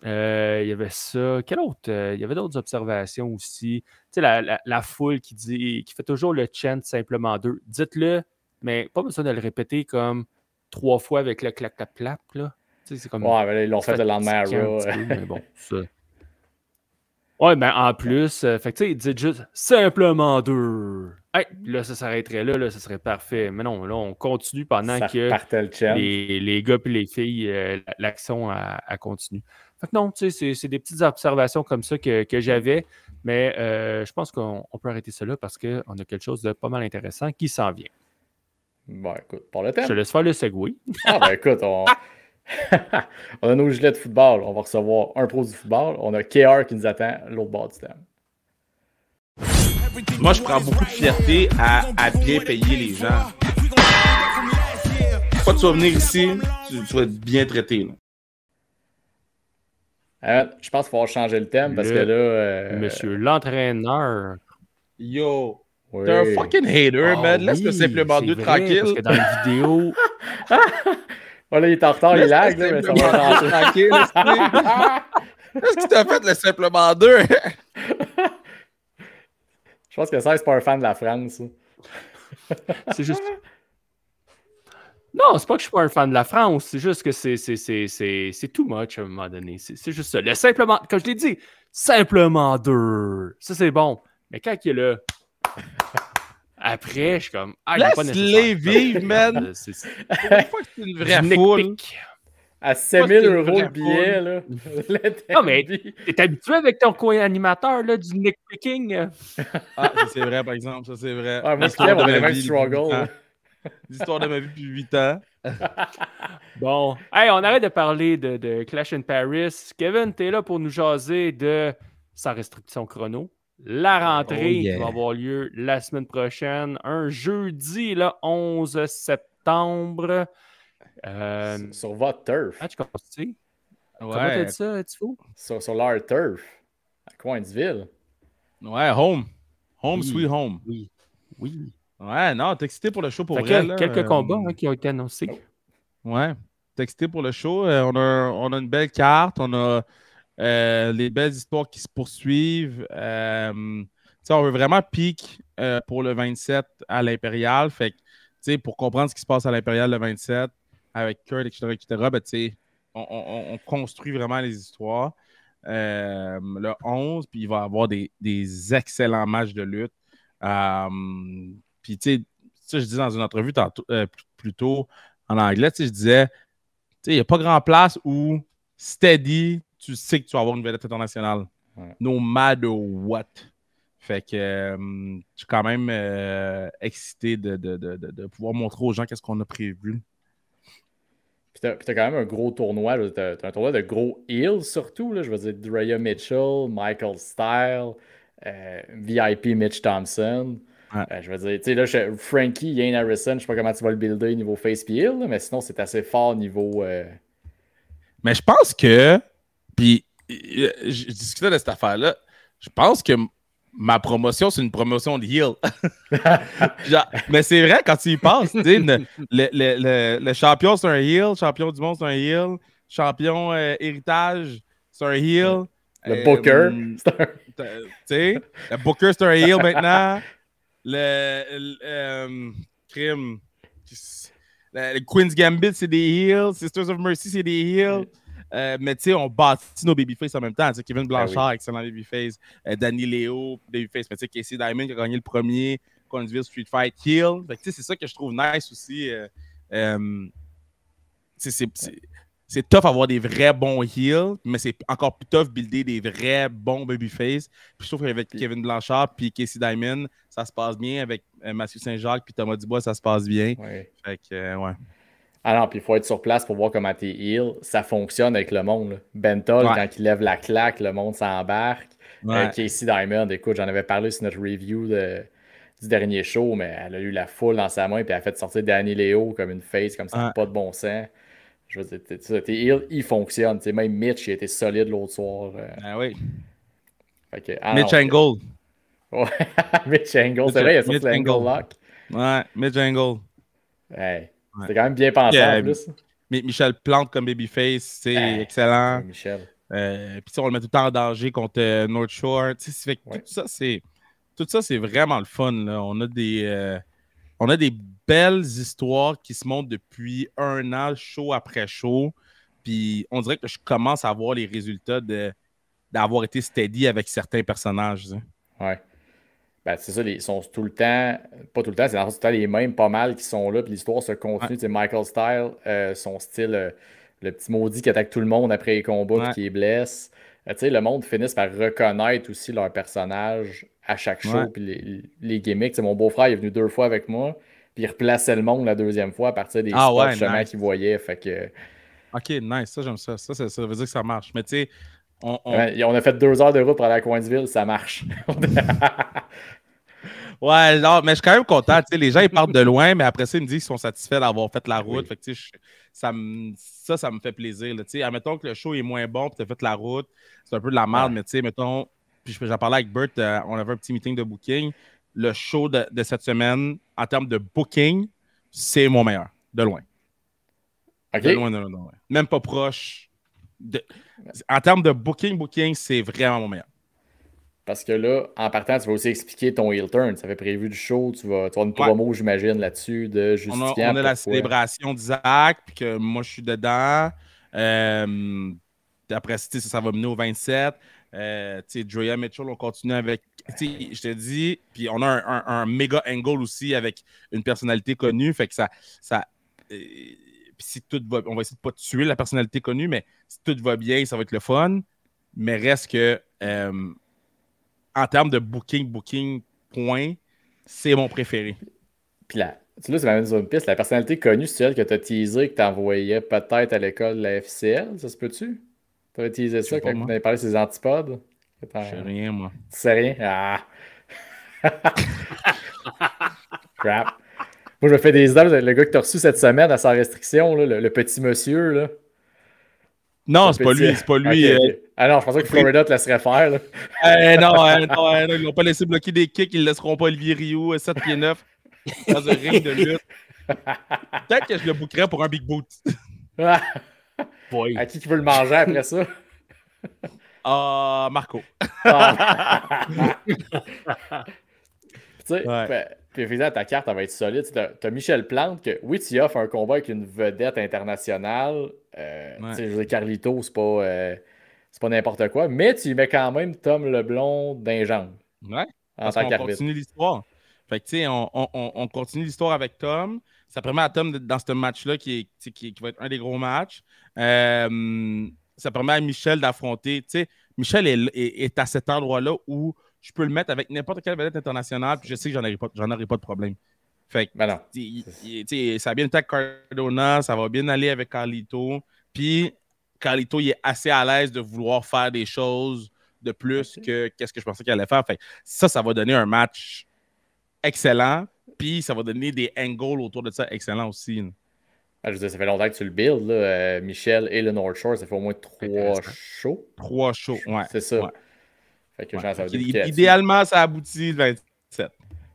Il y avait ça. Quel autre? Il y avait d'autres observations aussi. Tu sais, la foule qui fait toujours le chant simplement 2. Dites-le, mais pas besoin de le répéter comme 3 fois avec le clap-clap-clap. Là. Tu sais, c'est comme. Ouais, mais là, ils l'ont fait le lendemain à Raw. Mais bon, ça. Ouais, mais en plus, fait que tu sais, dites juste simplement 2. Hey, là, ça s'arrêterait là, ça serait parfait. Mais non, là, on continue pendant Ça que repartait le chant. les gars et les filles, l'action a continue. Fait que non, tu sais, c'est des petites observations comme ça que j'avais, mais je pense qu'on peut arrêter ça là parce qu'on a quelque chose de pas mal intéressant qui s'en vient. Bon, écoute, pour le Je te thème. laisse faire le segway. Ah, ben écoute, on a nos gilets de football. On va recevoir un pro du football. On a KR qui nous attend l'autre bord du thème. Moi, je prends beaucoup de fierté à bien payer les gens. Quand tu vas venir ici, tu vas être bien traité. Je pense qu'il va falloir changer le thème parce que là. Monsieur l'entraîneur. Yo, Oui. t'es un fucking hater, man. Laisse-le simplement c'est deux vrai, tranquille. Parce que dans la vidéo. Voilà, il est en retard, il lag, là, mais ça va rentrer. Tranquille, qu'est-ce que tu t'as fait, le simplement deux? Je pense que ça, c'est pas un fan de la France. C'est juste. Non, c'est pas que je suis pas un fan de la France, c'est juste que c'est too much à un moment donné. C'est juste ça. Le simplement, comme je l'ai dit, simplement 2. Ça, c'est bon. Mais quand il est là, après, je suis comme. Ah, il est pas nécessaire. Laisse-les vivre, man. C'est C'est une vraie foule. À 7 000 € le billet, là. Non, mais t'es habitué avec ton co-animateur là, du Nick Picking. Ah, ça, c'est vrai, par exemple. Ça, c'est vrai. Ouais, moi, ce qu'il y a, on a les mêmes struggles. L'histoire de ma vie depuis 8 ans. Bon, hey, on arrête de parler de Clash in Paris. Kevin, t'es là pour nous jaser de sans restriction chrono. La rentrée qui va avoir lieu la semaine prochaine, un jeudi, le 11 septembre. Sur votre turf. Ah, tu comprends, tu sais? Ouais. Comment t'as dit ça, Tifo? Sur leur turf. À Coinsville. Ouais, home. Home, Oui. sweet home. Oui. Ouais, non, t'es excité pour le show pour Fait vrai. que, là, quelques combats qui ont été annoncés. Ouais, t'es excité pour le show. On a une belle carte. On a les belles histoires qui se poursuivent. On veut vraiment pique pour le 27 à l'Impérial. Fait que, pour comprendre ce qui se passe à l'Impérial le 27 avec Kurt, etc., ben, on construit vraiment les histoires. Le 11, puis il va y avoir des excellents matchs de lutte. Puis, tu sais, ça, je dis dans une entrevue plus tôt en anglais, je disais, il n'y a pas grand place où steady, tu sais que tu vas avoir une vedette internationale. Ouais. No matter what. Fait que je suis quand même excité de pouvoir montrer aux gens qu'est-ce qu'on a prévu. Puis t'as quand même un gros tournoi. T'as un tournoi de gros heels surtout. Là, je veux dire, Drea Mitchell, Michael Style, VIP Mitch Thompson. Ouais. Je veux dire, tu sais, là, Frankie, Ian Harrison, je sais pas comment tu vas le builder niveau face puis heel, là, mais sinon, c'est assez fort niveau. Mais je pense que, puis je discutais de cette affaire-là, je pense que ma promotion, c'est une promotion de heel. Mais c'est vrai, quand tu y penses, tu sais, le champion, c'est un heel, champion du monde, c'est un heel, champion héritage, c'est un heel. Le Booker, tu sais, le Booker, c'est un heel maintenant. Crime. Le Queen's Gambit, c'est des heels. Sisters of Mercy, c'est des heels. Mais tu sais, on bâtit nos babyface en même temps. T'sais, Kevin Blanchard, excellent babyface. Danny Leo, babyface. Mais tu sais, Casey Diamond qui a gagné le premier Coinsville Street Fight heel. Fait que tu sais, c'est ça que je trouve nice aussi. C'est tough avoir des vrais bons heels, mais c'est encore plus tough builder des vrais bons babyface. Puis je trouve qu'avec Kevin Blanchard puis Casey Diamond, ça se passe bien. Avec Mathieu Saint-Jacques puis Thomas Dubois, ça se passe bien. Ouais. Fait que, ouais. Ah non, puis il faut être sur place pour voir comment tes heels, ça fonctionne avec le monde. Là. Bentol, quand il lève la claque, le monde s'embarque. Casey Diamond, écoute, j'en avais parlé sur notre review du dernier show, mais elle a eu la foule dans sa main puis elle a fait sortir Danny Leo comme une face, comme ça n'a pas de bon sens. Je veux dire, tes heels, ils fonctionnent. T'sais, même Mitch, il était solide l'autre soir. Ah oui. Fait que, Mitch Angle. Ouais, Mitch Angle, c'est vrai, il a sorti l'Angle Lock. Ouais, Mitch Angle. Hey, c'était quand même bien pensé en plus. Michel Plante comme babyface, c'est excellent. Michel. Puis on le met tout le temps en danger contre North Shore. Fait que tout ça, c'est vraiment le fun. Là. On a des belles histoires qui se montent depuis un an, show après show. Puis on dirait que je commence à voir les résultats d'avoir été steady avec certains personnages. T'sais. Ouais. Ben, c'est ça, ils sont tout le temps, pas tout le temps, c'est dans tout le temps les mêmes pas mal qui sont là, puis l'histoire se continue. Ouais. Michael Style, son style, le petit maudit qui attaque tout le monde après les combats puis qui les blesse. Le monde finit par reconnaître aussi leur personnage à chaque show, puis les gimmicks. Mon beau-frère il est venu 2 fois avec moi, puis il replaçait le monde la 2e fois à partir des spots justement qu'il voyait. Fait que... Ok, nice, ça j'aime ça. Ça veut dire que ça marche. Mais tu sais, on a fait 2 heures de route pour aller à Coinsville, ça marche. Ouais, non, mais je suis quand même content. Les gens, ils partent de loin, mais après ça, ils me disent qu'ils sont satisfaits d'avoir fait la route. Fait que, ça me fait plaisir. Admettons que le show est moins bon, puis tu as fait la route, c'est un peu de la merde, mais mettons, puis j'en parlais avec Bert, on avait un petit meeting de booking. Le show de cette semaine, en termes de booking, c'est mon meilleur, de loin. Okay. De loin. Même pas proche. En termes de booking, c'est vraiment mon meilleur. Parce que là, en partant, tu vas aussi expliquer ton heel turn. Ça fait prévu du show. Tu vas avoir une promo, j'imagine, là-dessus, de justifiant. On a la célébration d'Isaac, puis que moi, je suis dedans. Après, ça va mener au 27. Drea Mitchell, on continue avec... Je te dis, puis on a un méga angle aussi avec une personnalité connue. Fait que si tout va... On va essayer de ne pas tuer la personnalité connue, mais si tout va bien, ça va être le fun. Mais reste que... en termes de booking, point, c'est mon préféré. Puis là, c'est même sur une piste. La personnalité connue, c'est celle que tu as teasé, que tu envoyais peut-être à l'école de la FCL, ça se peut-tu? Tu avais teasé ça quand tu avais parlé de ses antipodes? Je sais rien, moi. Tu sais rien? Ah! Crap. Moi, je me fais des idoles. Le gars que tu as reçu cette semaine à sa restriction, là, le petit monsieur, là. Non, c'est pas lui. Okay. Ah non, je pensais que Florida te laisserait faire. Là. Non, ils l'ont pas laissé bloquer des kicks, ils ne laisseront pas Olivier Rio, 7 pieds 9, dans un ring de lutte. Peut-être que je le bookerais pour un big boot. À qui veut le manger après ça? Marco. Tu sais, puis évidemment, ta carte, elle va être solide. Tu as Michel Plante, que oui, tu offres un combat avec une vedette internationale. Je veux dire, Carlito, c'est pas n'importe quoi, mais tu mets quand même Tom Leblond d'un jambes. Ouais. Parce qu'on continue l'histoire. Fait que, tu sais, on continue l'histoire avec Tom. Ça permet à Tom, dans ce match-là, qui va être un des gros matchs, ça permet à Michel d'affronter. Tu sais, Michel est à cet endroit-là où je peux le mettre avec n'importe quelle vedette internationale, puis je sais que j'en aurai pas de problème. Fait que, Ben non. ça a bien été avec Cardona, ça va bien aller avec Carlito. Puis, Carlito, il est assez à l'aise de vouloir faire des choses de plus que qu'est-ce que je pensais qu'il allait faire. Fait que ça va donner un match excellent. Puis, ça va donner des angles autour de ça excellents aussi. Ah, je veux dire, ça fait longtemps que tu le builds, là. Michel et le North Shore, ça fait au moins 3 shows. 3 shows, ouais. C'est ça. Ouais. Fait que genre, ça va débuter là-dessus. Idéalement, ça aboutit le 27.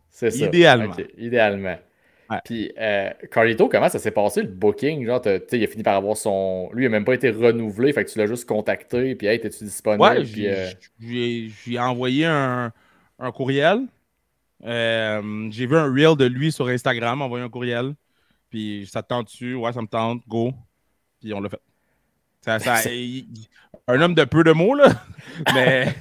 C'est ça. Idéalement. OK, idéalement. Ouais. Puis, Carlito, comment ça s'est passé le booking? Genre, il a fini par avoir son. Lui, il n'a même pas été renouvelé, fait que tu l'as juste contacté, puis hey, t'es-tu disponible? Ouais, puis, j'ai envoyé un courriel. J'ai vu un reel de lui sur Instagram, envoyé un courriel. Puis ça te tente-tu? Ouais, ça me tente, go. Puis on l'a fait. Un homme de peu de mots, là. Mais.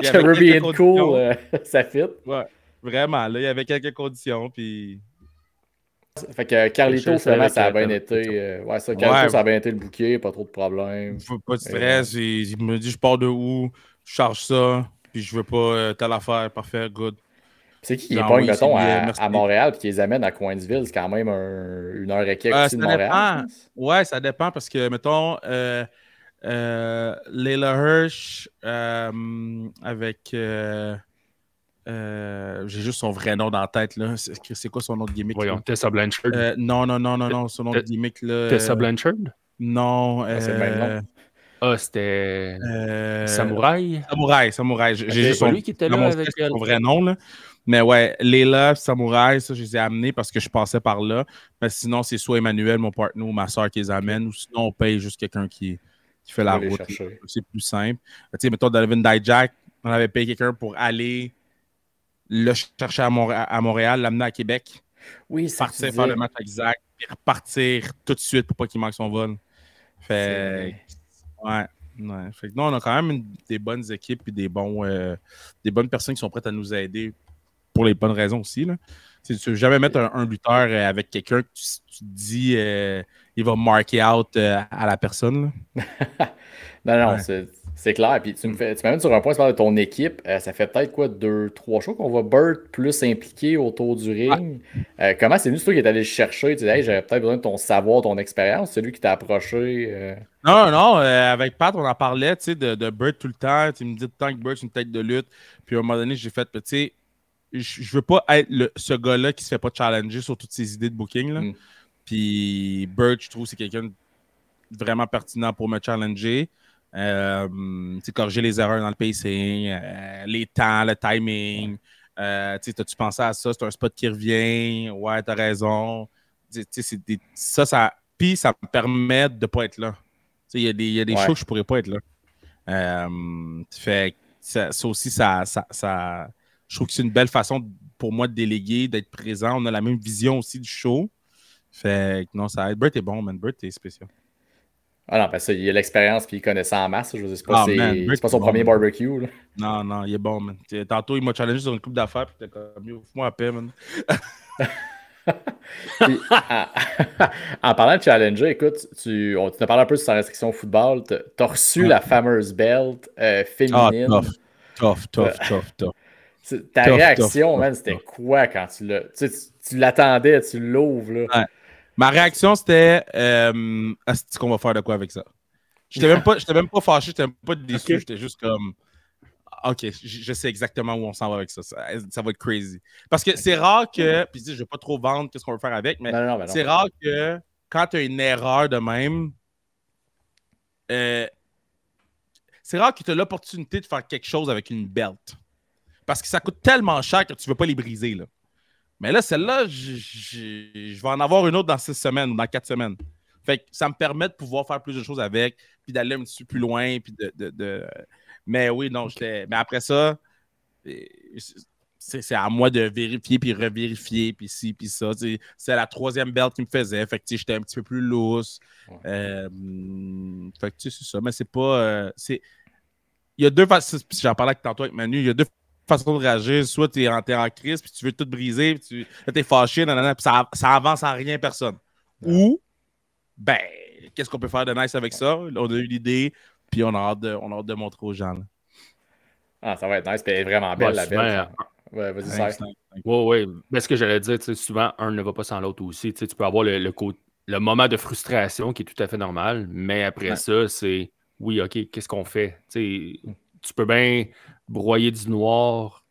Caribbean cool, ça fit. Ouais, vraiment. Là, il y avait quelques conditions. Puis. Fait que Carlito, finalement, ça a bien été. Ouais, ça, Carlito, ça a bien été le bouquet, pas trop de problèmes. Pas de stress. Il me dit, je pars de où? Je charge ça. Puis je veux pas telle affaire. Parfait, good. C'est qui les pogne, mettons, à Montréal puis qui les amène à Coinsville? C'est quand même 1h15 aussi de Montréal. Ouais, ça dépend parce que, mettons, Layla Hirsch avec. J'ai juste son vrai nom dans la tête, là. C'est quoi son nom de gimmick? Voyons, Tessa Blanchard. Non. Son nom de gimmick, là. Tessa Blanchard? Non. C'est le même nom. Ah, c'était. Samouraï? Samouraï. J'ai juste son, lui qui était là avec son vrai nom, là. Mais ouais, Layla, Samouraï, ça, je les ai amenés parce que je passais par là. Mais sinon, c'est soit Emmanuel, mon partenaire, ou ma soeur qui les amène, ou sinon, on paye juste quelqu'un qui fait la route. C'est plus simple. Tu sais, mettons, Donovan Dijak, on avait payé quelqu'un pour aller le chercher à Montréal, l'amener à Québec. Oui, ça partir faire le match exact, puis repartir tout de suite pour pas qu'il manque son vol. Fait ouais. Fait que non, on a quand même des bonnes équipes et des bonnes personnes qui sont prêtes à nous aider pour les bonnes raisons aussi. Là. Tu ne veux jamais mettre un lutteur avec quelqu'un que tu te dis il va marquer out à la personne. Là. Non, c'est clair. Puis tu m'amènes sur un point, tu parles de ton équipe. Ça fait peut-être quoi, 2-3 shows qu'on voit Burt plus impliqué autour du ring. Comment c'est nous, c'est toi qui es allé le chercher? Tu dis, hey, j'avais peut-être besoin de ton savoir, ton expérience. C'est lui qui t'a approché. Non, avec Pat, on en parlait de Burt tout le temps. Tu me dis tout le temps que Burt c'est une tête de lutte. Puis à un moment donné, j'ai fait, tu sais, je veux pas être ce gars-là qui se fait pas challenger sur toutes ses idées de booking. Là. Puis Burt, je trouve, c'est quelqu'un de vraiment pertinent pour me challenger. Corriger les erreurs dans le pacing, les temps, le timing. T'as-tu pensé à ça? C'est un spot qui revient. Ouais, t'as raison. Puis ça me permet de ne pas être là. Il y a des shows que je pourrais pas être là. Fait ça aussi, je trouve que c'est une belle façon pour moi de déléguer, d'être présent. On a la même vision aussi du show. Fait que non, ça aide. Burt est bon, man. Burt est spécial. Ah non, parce qu'il a l'expérience puis il connaît ça en masse. Je veux dire, c'est pas son premier barbecue. Là. Non, il est bon, man. Tantôt, il m'a challengé sur une coupe d'affaires puis t'es comme, fous-moi à paix, man. Puis, en parlant de challenger, écoute, on t'a parlé un peu sur sa restriction au football. T'as reçu la fameuse belt féminine. Tough. Ta réaction, man, c'était quoi quand tu l'as... Tu l'attendais, tu l'ouvres, là. Ouais. Ma réaction, c'était est-ce qu'on va faire de quoi avec ça? J'étais même pas fâché, j'étais même pas déçu, J'étais juste comme OK, je sais exactement où on s'en va avec ça. Ça va être crazy. Parce que c'est rare que, puis je ne vais pas trop vendre qu'est-ce qu'on veut faire avec, mais c'est rare que quand tu as une erreur de même, c'est rare que tu as l'opportunité de faire quelque chose avec une belt. Parce que ça coûte tellement cher que tu ne veux pas les briser. Là. Mais là, celle-là, je vais en avoir une autre dans 6 semaines ou dans 4 semaines. Fait que ça me permet de pouvoir faire plus de choses avec, puis d'aller un petit peu plus loin, puis Mais oui, non, Mais après ça, c'est à moi de vérifier, puis revérifier, puis ci, puis ça. C'est la 3e belt qui me faisait. Fait que j'étais un petit peu plus loose. Fait que c'est ça. Mais c'est pas... Il y a deux façons... J'en parlais tantôt avec Manu. Il y a deux façons de réagir. Soit tu es en crise, puis tu veux tout briser, puis tu es fâché, puis ça avance en rien personne. Ou, ben, qu'est-ce qu'on peut faire de nice avec ça? On a eu l'idée, puis on a hâte de montrer aux gens. Là. Ah, ça va être nice, puis elle est vraiment belle, la belle. Ouais, vas-y, Oui. Mais ce que j'allais dire, souvent, un ne va pas sans l'autre aussi. Tu peux avoir le moment de frustration qui est tout à fait normal, mais après ça, c'est oui, OK, qu'est-ce qu'on fait? Tu peux bien broyer du noir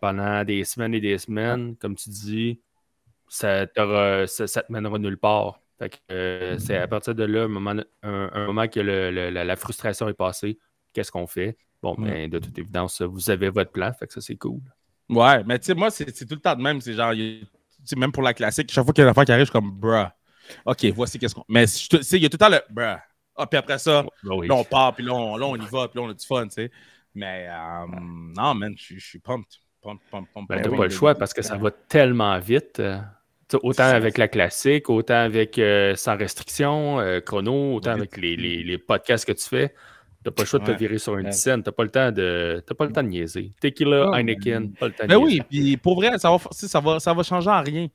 pendant des semaines et des semaines, comme tu dis, ça te mènera nulle part. Fait que, c'est à partir de là, un moment que la frustration est passée, qu'est-ce qu'on fait? Bon, ben, de toute évidence, vous avez votre plan, fait que ça, c'est cool. Ouais, mais tu sais, moi, c'est tout le temps de même. C'est genre, même pour la classique, chaque fois qu'il y a une affaire qui arrive, je suis comme, bruh. OK, voici qu'est-ce qu'on. Mais tu sais, il y a tout le temps le bruh. Ah, puis après ça, là, on part, puis là, on y va, puis là, on a du fun, tu sais. Mais non, man, je suis pumped. Ben, t'as pas le choix parce que ça va tellement vite. Autant avec la classique, autant avec Sans restriction, Chrono, autant avec les podcasts que tu fais. T'as pas le choix de te virer sur une scène. T'as pas le temps de niaiser. Tequila, Heineken, pas le temps de niaiser. Oui, puis pour vrai, ça va changer en rien.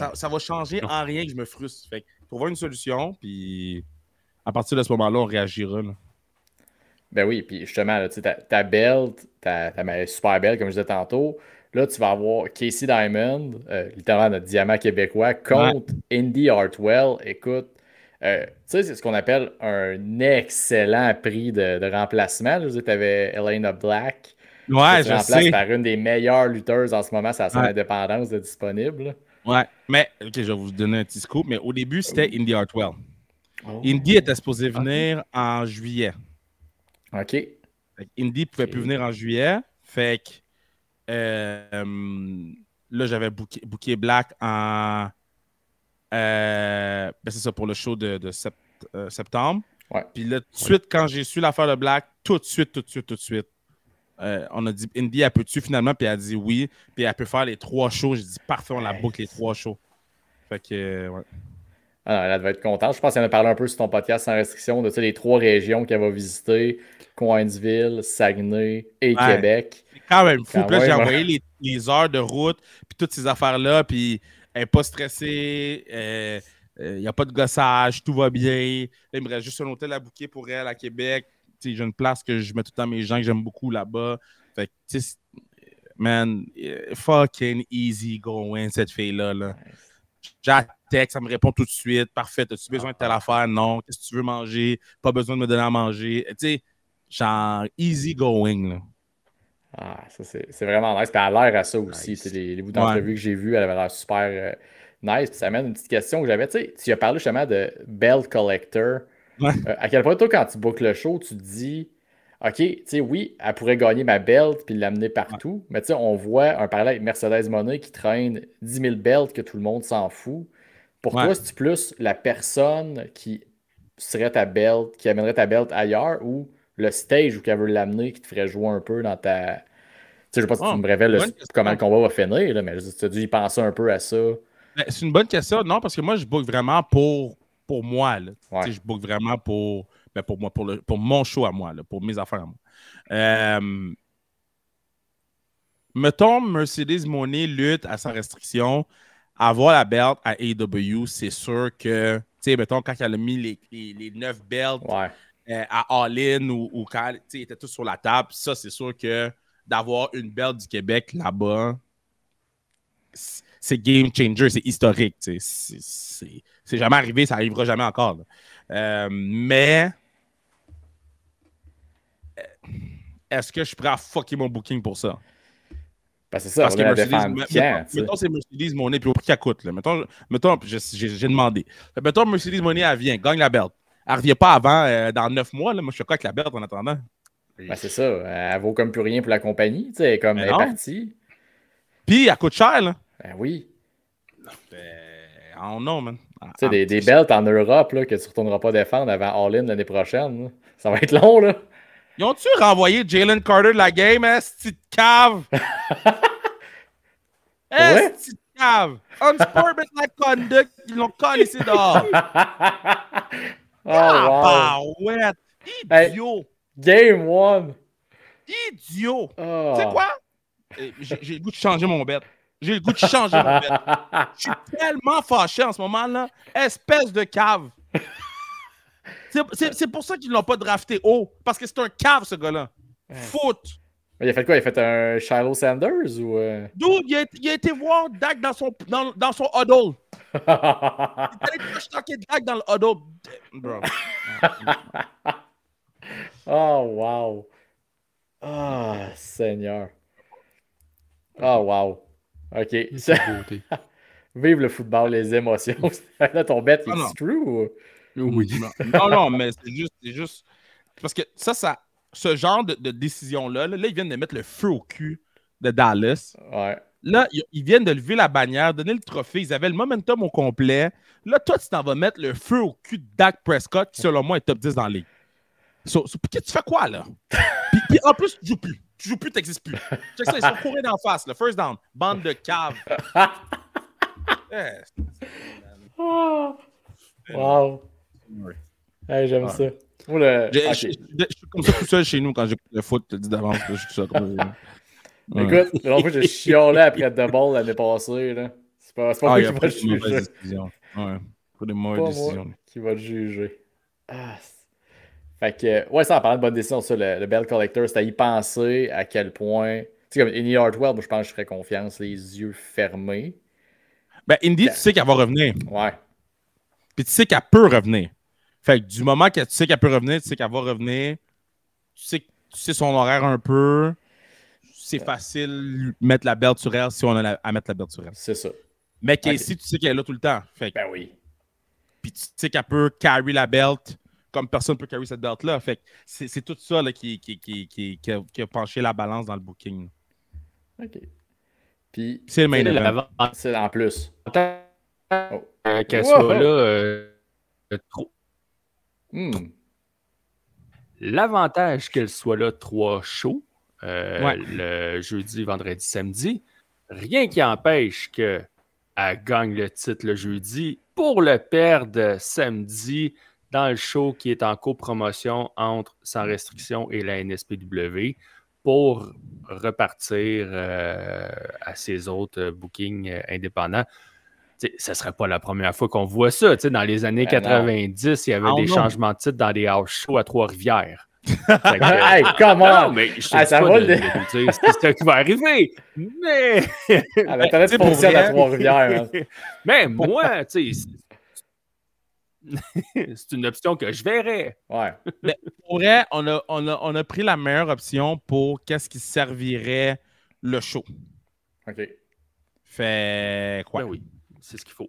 Ça va changer en rien que je me frustre. Fait que trouver une solution, puis à partir de ce moment-là, on réagira. Là. Ben oui, puis justement, là, ta belt, ta super belle, comme je disais tantôt, là, tu vas avoir Casey Diamond, littéralement notre diamant québécois, contre Indy Hartwell. Écoute, tu sais, c'est ce qu'on appelle un excellent prix de remplacement. Je veux dire, tu avais Elena Black. Ouais, je sais. par une des meilleures lutteuses en ce moment, c'est la scène indépendance de disponible. Ouais, mais, OK, je vais vous donner un petit scoop, mais au début, c'était Indy Hartwell. Indy était supposé venir en juillet. OK. Indy ne pouvait plus venir en juillet. Fait que là, j'avais booké Black en. Ben c'est ça, pour le show de septembre. Ouais. Puis là, tout de suite, quand j'ai su l'affaire de Black, tout de suite, on a dit, Indy, elle peut-tu finalement? Puis elle a dit oui. Puis elle peut faire les 3 shows. J'ai dit, parfait, on la boucle les 3 shows. Fait que, ouais. Ah non, elle devait être contente. Je pense qu'elle en a parlé un peu sur ton podcast Sans restriction de les 3 régions qu'elle va visiter: Coinsville, Saguenay et Québec. C'est quand même fou. Puis là, j'ai envoyé les heures de route, puis toutes ces affaires-là, puis elle n'est pas stressée, il n'y a pas de gossage, tout va bien. Là, il me reste juste un hôtel à booker pour elle à Québec. J'ai une place que je mets tout le temps mes gens que j'aime beaucoup là-bas. Fait que, tu sais, man, fucking easy going, cette fille-là. Là. J'attends, ça me répond tout de suite. Parfait, as-tu besoin de telle affaire? Non. Qu'est-ce que tu veux manger? Pas besoin de me donner à manger. Tu sais, genre easy going. Là. Ah, ça, c'est vraiment nice. Puis elle a l'air à ça aussi. Nice. Les bouts d'entrevue que j'ai vus, elle avait l'air super nice. Puis ça amène une petite question que j'avais. Tu as parlé justement de Belt Collector. À quel point, toi, quand tu bookes le show, tu te dis, OK, tu sais, oui, elle pourrait gagner ma belt puis l'amener partout. Mais tu sais, on voit un parallèle avec Mercedes Moné qui traîne 10 000 belts que tout le monde s'en fout. Pour toi, c'est-tu plus la personne qui serait ta belt, qui amènerait ta belt ailleurs, ou le stage où qu'elle veut l'amener qui te ferait jouer un peu dans ta. Tu sais, je sais pas si tu me révèles comment le combat va finir, là, mais tu as dû y penser un peu à ça. C'est une bonne question. Non, parce que moi, je book vraiment pour moi. Là. Je book vraiment pour moi, pour mon show à moi, là, pour mes affaires à moi. Mettons, Mercedes Moné lutte à Sans restriction. Avoir la belt à AEW, c'est sûr que, tu sais, mettons, quand elle a mis les 9 belts à All-In ou quand ils étaient tous sur la table, ça, c'est sûr que d'avoir une belt du Québec là-bas, c'est game changer, c'est historique. C'est jamais arrivé, ça arrivera jamais encore. Mais est-ce que je suis prêt à fucker mon booking pour ça? C'est ça, parce que mettons, c'est Mercedes Moné, puis au prix qu'elle coûte. Là. Mettons j'ai demandé. Mettons, Mercedes Moné, elle vient, gagne la belt. Elle ne revient pas avant, dans 9 mois. Là. Moi, je fais quoi avec la belt en attendant? C'est ça. Elle vaut comme plus rien pour la compagnie. Comme elle est partie. Puis, elle coûte cher. Là. Ben oui. Oh non, man. Tu sais, des belts en Europe là, que tu ne retourneras pas défendre avant All-In l'année prochaine. Là. Ça va être long, là. Ils ont-tu renvoyé Jalen Carter de la game, petite cave? Petite cave! Unsportsmanlike conduct, ils l'ont collé ici dehors. Barouette! Idiot! Game 1! Idiot! Tu sais quoi? J'ai le goût de changer mon bet. Je suis tellement fâché en ce moment-là. Espèce de cave! C'est pour ça qu'ils ne l'ont pas drafté haut. Parce que c'est un cave, ce gars-là. Foot. Il a fait quoi? Il a fait un Shiloh Sanders ou. Dude, il a été voir Dak dans son huddle. Il est allé toucher Dak dans le huddle. Bro. Oh, wow. Ah, Seigneur. Oh, wow. OK. Vive le football, les émotions. Là, ton bet, il est true ou. Oui. Non, mais c'est juste. Parce que ce genre de décision-là, là, ils viennent de mettre le feu au cul de Dallas. Ouais. Là, ils viennent de lever la bannière, donner le trophée. Ils avaient le momentum au complet. Là, toi, tu t'en vas mettre le feu au cul de Dak Prescott, qui, selon moi, est top 10 dans la ligue. Tu fais quoi, là? Puis en plus, tu joues plus. Tu joues plus, tu n'existes plus. Check ça, ils sont courés d'en face, le first down. Bande de caves. Wow. Hey, j'aime ça. Je suis comme ça tout seul chez nous quand j'écoute le foot, tu te dis d'avance. Je suis tout seul comme ça. Écoute, l'autre fois, j'ai chiolé après The Ball l'année passée. Là. C'est pas moi qui va te juger. Ouais, pas des mauvaises décisions. Moi qui va te juger. Fait que, ouais, ça en parlant de bonne décision, ça, le Bell Collector, c'est à y penser à quel point. Tu sais, comme Indy Hartwell, moi, je pense que je ferais confiance, les yeux fermés. Ben, Indy, tu sais qu'elle va revenir. Ouais. Puis tu sais qu'elle peut revenir. Fait que du moment que tu sais qu'elle peut revenir, tu sais qu'elle va revenir. Tu sais son horaire un peu. C'est facile de mettre la belt sur elle si on a à mettre la belt sur elle. C'est ça. Mais Casey, tu sais qu'elle est là tout le temps. Fait que, ben oui. Puis tu sais qu'elle peut carry la belt comme personne ne peut carry cette belt-là. Fait que c'est tout ça là, qui a penché la balance dans le booking. OK. Puis, c'est le main event. C'est en plus. Qu'elle soit là, trop. L'avantage qu'elle soit là 3 shows, le jeudi, vendredi, samedi, rien qui empêche qu'elle gagne le titre le jeudi pour le perdre samedi dans le show qui est en copromotion entre Sans Restriction et la NSPW pour repartir à ses autres bookings indépendants. Ce ne serait pas la première fois qu'on voit ça. Dans les années 90, il y avait des changements de titre dans des house shows à Trois-Rivières. Hey, come on! Non, mais je te dis pas de dire c'est ce qui va arriver. Mais... L'Internet fonctionne à Trois-Rivières. Hein. Mais moi, c'est une option que je verrais. Ouais. Mais pour vrai, on a pris la meilleure option pour qu'est-ce qui servirait le show. OK. Fait quoi? Ben oui, c'est ce qu'il faut.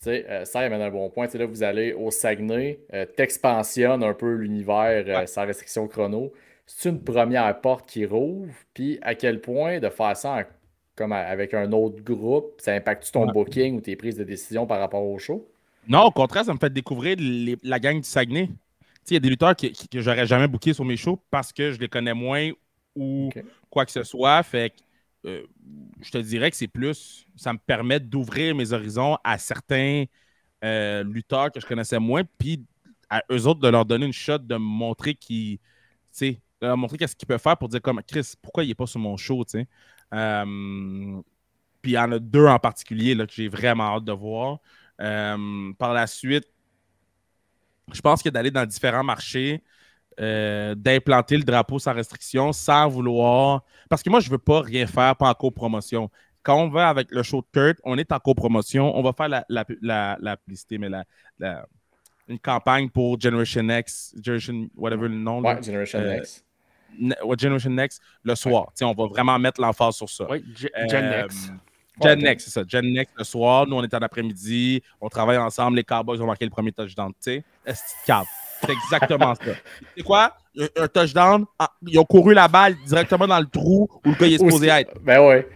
Tu sais, ça amène un bon point. Là, vous allez au Saguenay, t'expansionnes un peu l'univers sans restriction chrono. C'est une première porte qui rouvre, puis à quel point de faire ça comme avec un autre groupe, ça impacte ton booking ou tes prises de décision par rapport au show? Non, au contraire, ça me fait découvrir la gang du Saguenay. Il y a des lutteurs que j'aurais jamais bookés sur mes shows parce que je les connais moins ou quoi que ce soit. Fait que je te dirais que c'est plus, ça me permet d'ouvrir mes horizons à certains lutteurs que je connaissais moins, puis à eux autres de leur donner une shot, de me montrer de leur montrer qu'est-ce qu'ils peuvent faire pour dire comme Chris, pourquoi il n'est pas sur mon show, tu sais. Puis il y en a 2 en particulier là, que j'ai vraiment hâte de voir. Par la suite, je pense que d'aller dans différents marchés, d'implanter le drapeau sans restriction, sans vouloir. Parce que moi, je ne veux pas rien faire, pas en copromotion. Quand on va avec le show de Kurt, on est en copromotion, on va faire la publicité, mais une campagne pour Generation Next, whatever le nom. Ouais, Generation Next. Generation Next, le soir. On va vraiment mettre l'emphase sur ça. Oui, Gen Next. Gen Next, c'est ça. Gen Next le soir. Nous, on est en après-midi. On travaille ensemble. Les Cowboys ont marqué le premier touchdown. C'est exactement ça. C'est quoi? Un touchdown. Ils ont couru la balle directement dans le trou où le gars est supposé être. Ben ouais.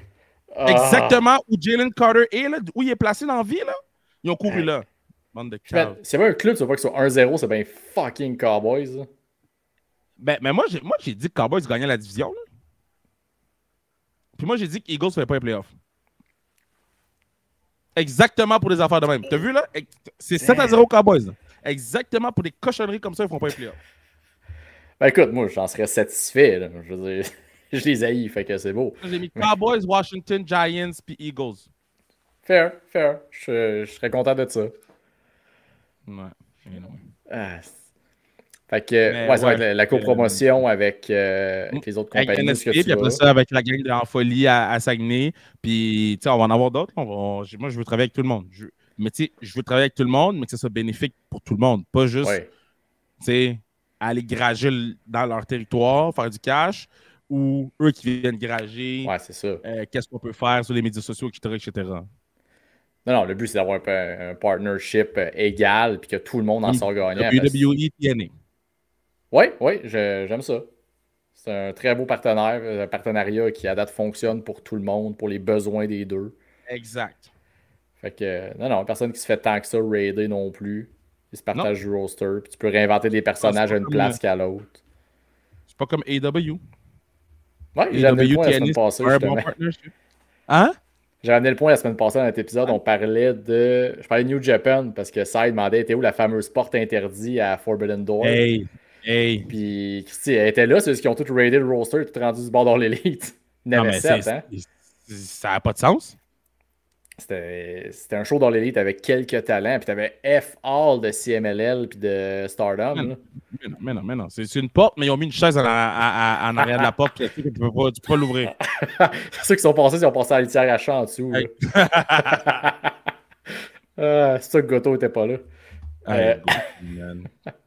Exactement où Jalen Carter est, là, où il est placé dans la vie. Là. Ils ont couru là. Bande de caves. C'est pas un club, tu vois pas que sur 1-0, c'est bien fucking Cowboys. Là. Mais moi, j'ai dit que Cowboys gagnaient la division. Là. Puis moi, j'ai dit que Eagles ne faisaient pas les playoffs. Exactement pour des affaires de même. T'as vu là? C'est 7-0 Cowboys. Là. Exactement pour des cochonneries comme ça, ils font pas les playoffs. Ben écoute, moi, j'en serais satisfait. Là. Je veux dire, je les haïs, fait que c'est beau. J'ai mis Cowboys, Washington, Giants, puis Eagles. Fair. Je serais content de ça. Ouais. Fait que, Mais ouais, ça va être ouais, la copromotion avec les autres avec compagnies. NSP, puis après ça, avec la gang d'en folie à Saguenay. Puis, tu sais, on va en avoir d'autres. Moi, je veux travailler avec tout le monde. Mais tu sais, je veux travailler avec tout le monde, mais que ça soit bénéfique pour tout le monde. Pas juste, Ouais. tu sais, aller grager dans leur territoire, faire du cash, ou eux qui viennent grager, Ouais, c'est ça. qu'est-ce qu'on peut faire sur les médias sociaux, etc., etc. Non, non, le but, c'est d'avoir un partnership égal puis que tout le monde en Comme sort gagnant. WWE, TNA. Oui, oui, j'aime ça. C'est un très beau partenaire, un partenariat qui, à date, fonctionne pour tout le monde, pour les besoins des deux. Exact. Fait que, non, non, personne qui se fait tant que ça raider non plus. Ils se Non, partagent du roster, puis tu peux réinventer des personnages à une place qu'à l'autre. c'est pas comme AW. Ouais, j'ai amené le AW, point la semaine TNA, passée, c'est un bon justement. partnership. Hein? J'ai ramené le point la semaine passée dans notre épisode, on parlait de. Je parlais de New Japan parce que Sai demandait était où la fameuse porte interdite à Forbidden Door. Hey. Puis Christy, elle était là, c'est ceux qui ont tout raidé le roster, tout rendu du bord dans l'élite. Il y en Non, avait mais 7, hein? ça n'a pas de sens. C'était un show dans l'élite avec quelques talents, puis t'avais F All de CMLL puis de Stardom. Mais là. mais non. C'est une porte, mais ils ont mis une chaise en arrière de la porte. Puis, tu peux pas l'ouvrir. Ceux qui sont passés, ils ont passé à la litière à chat en dessous. Hey. C'est ça que Goto était pas là. Hey,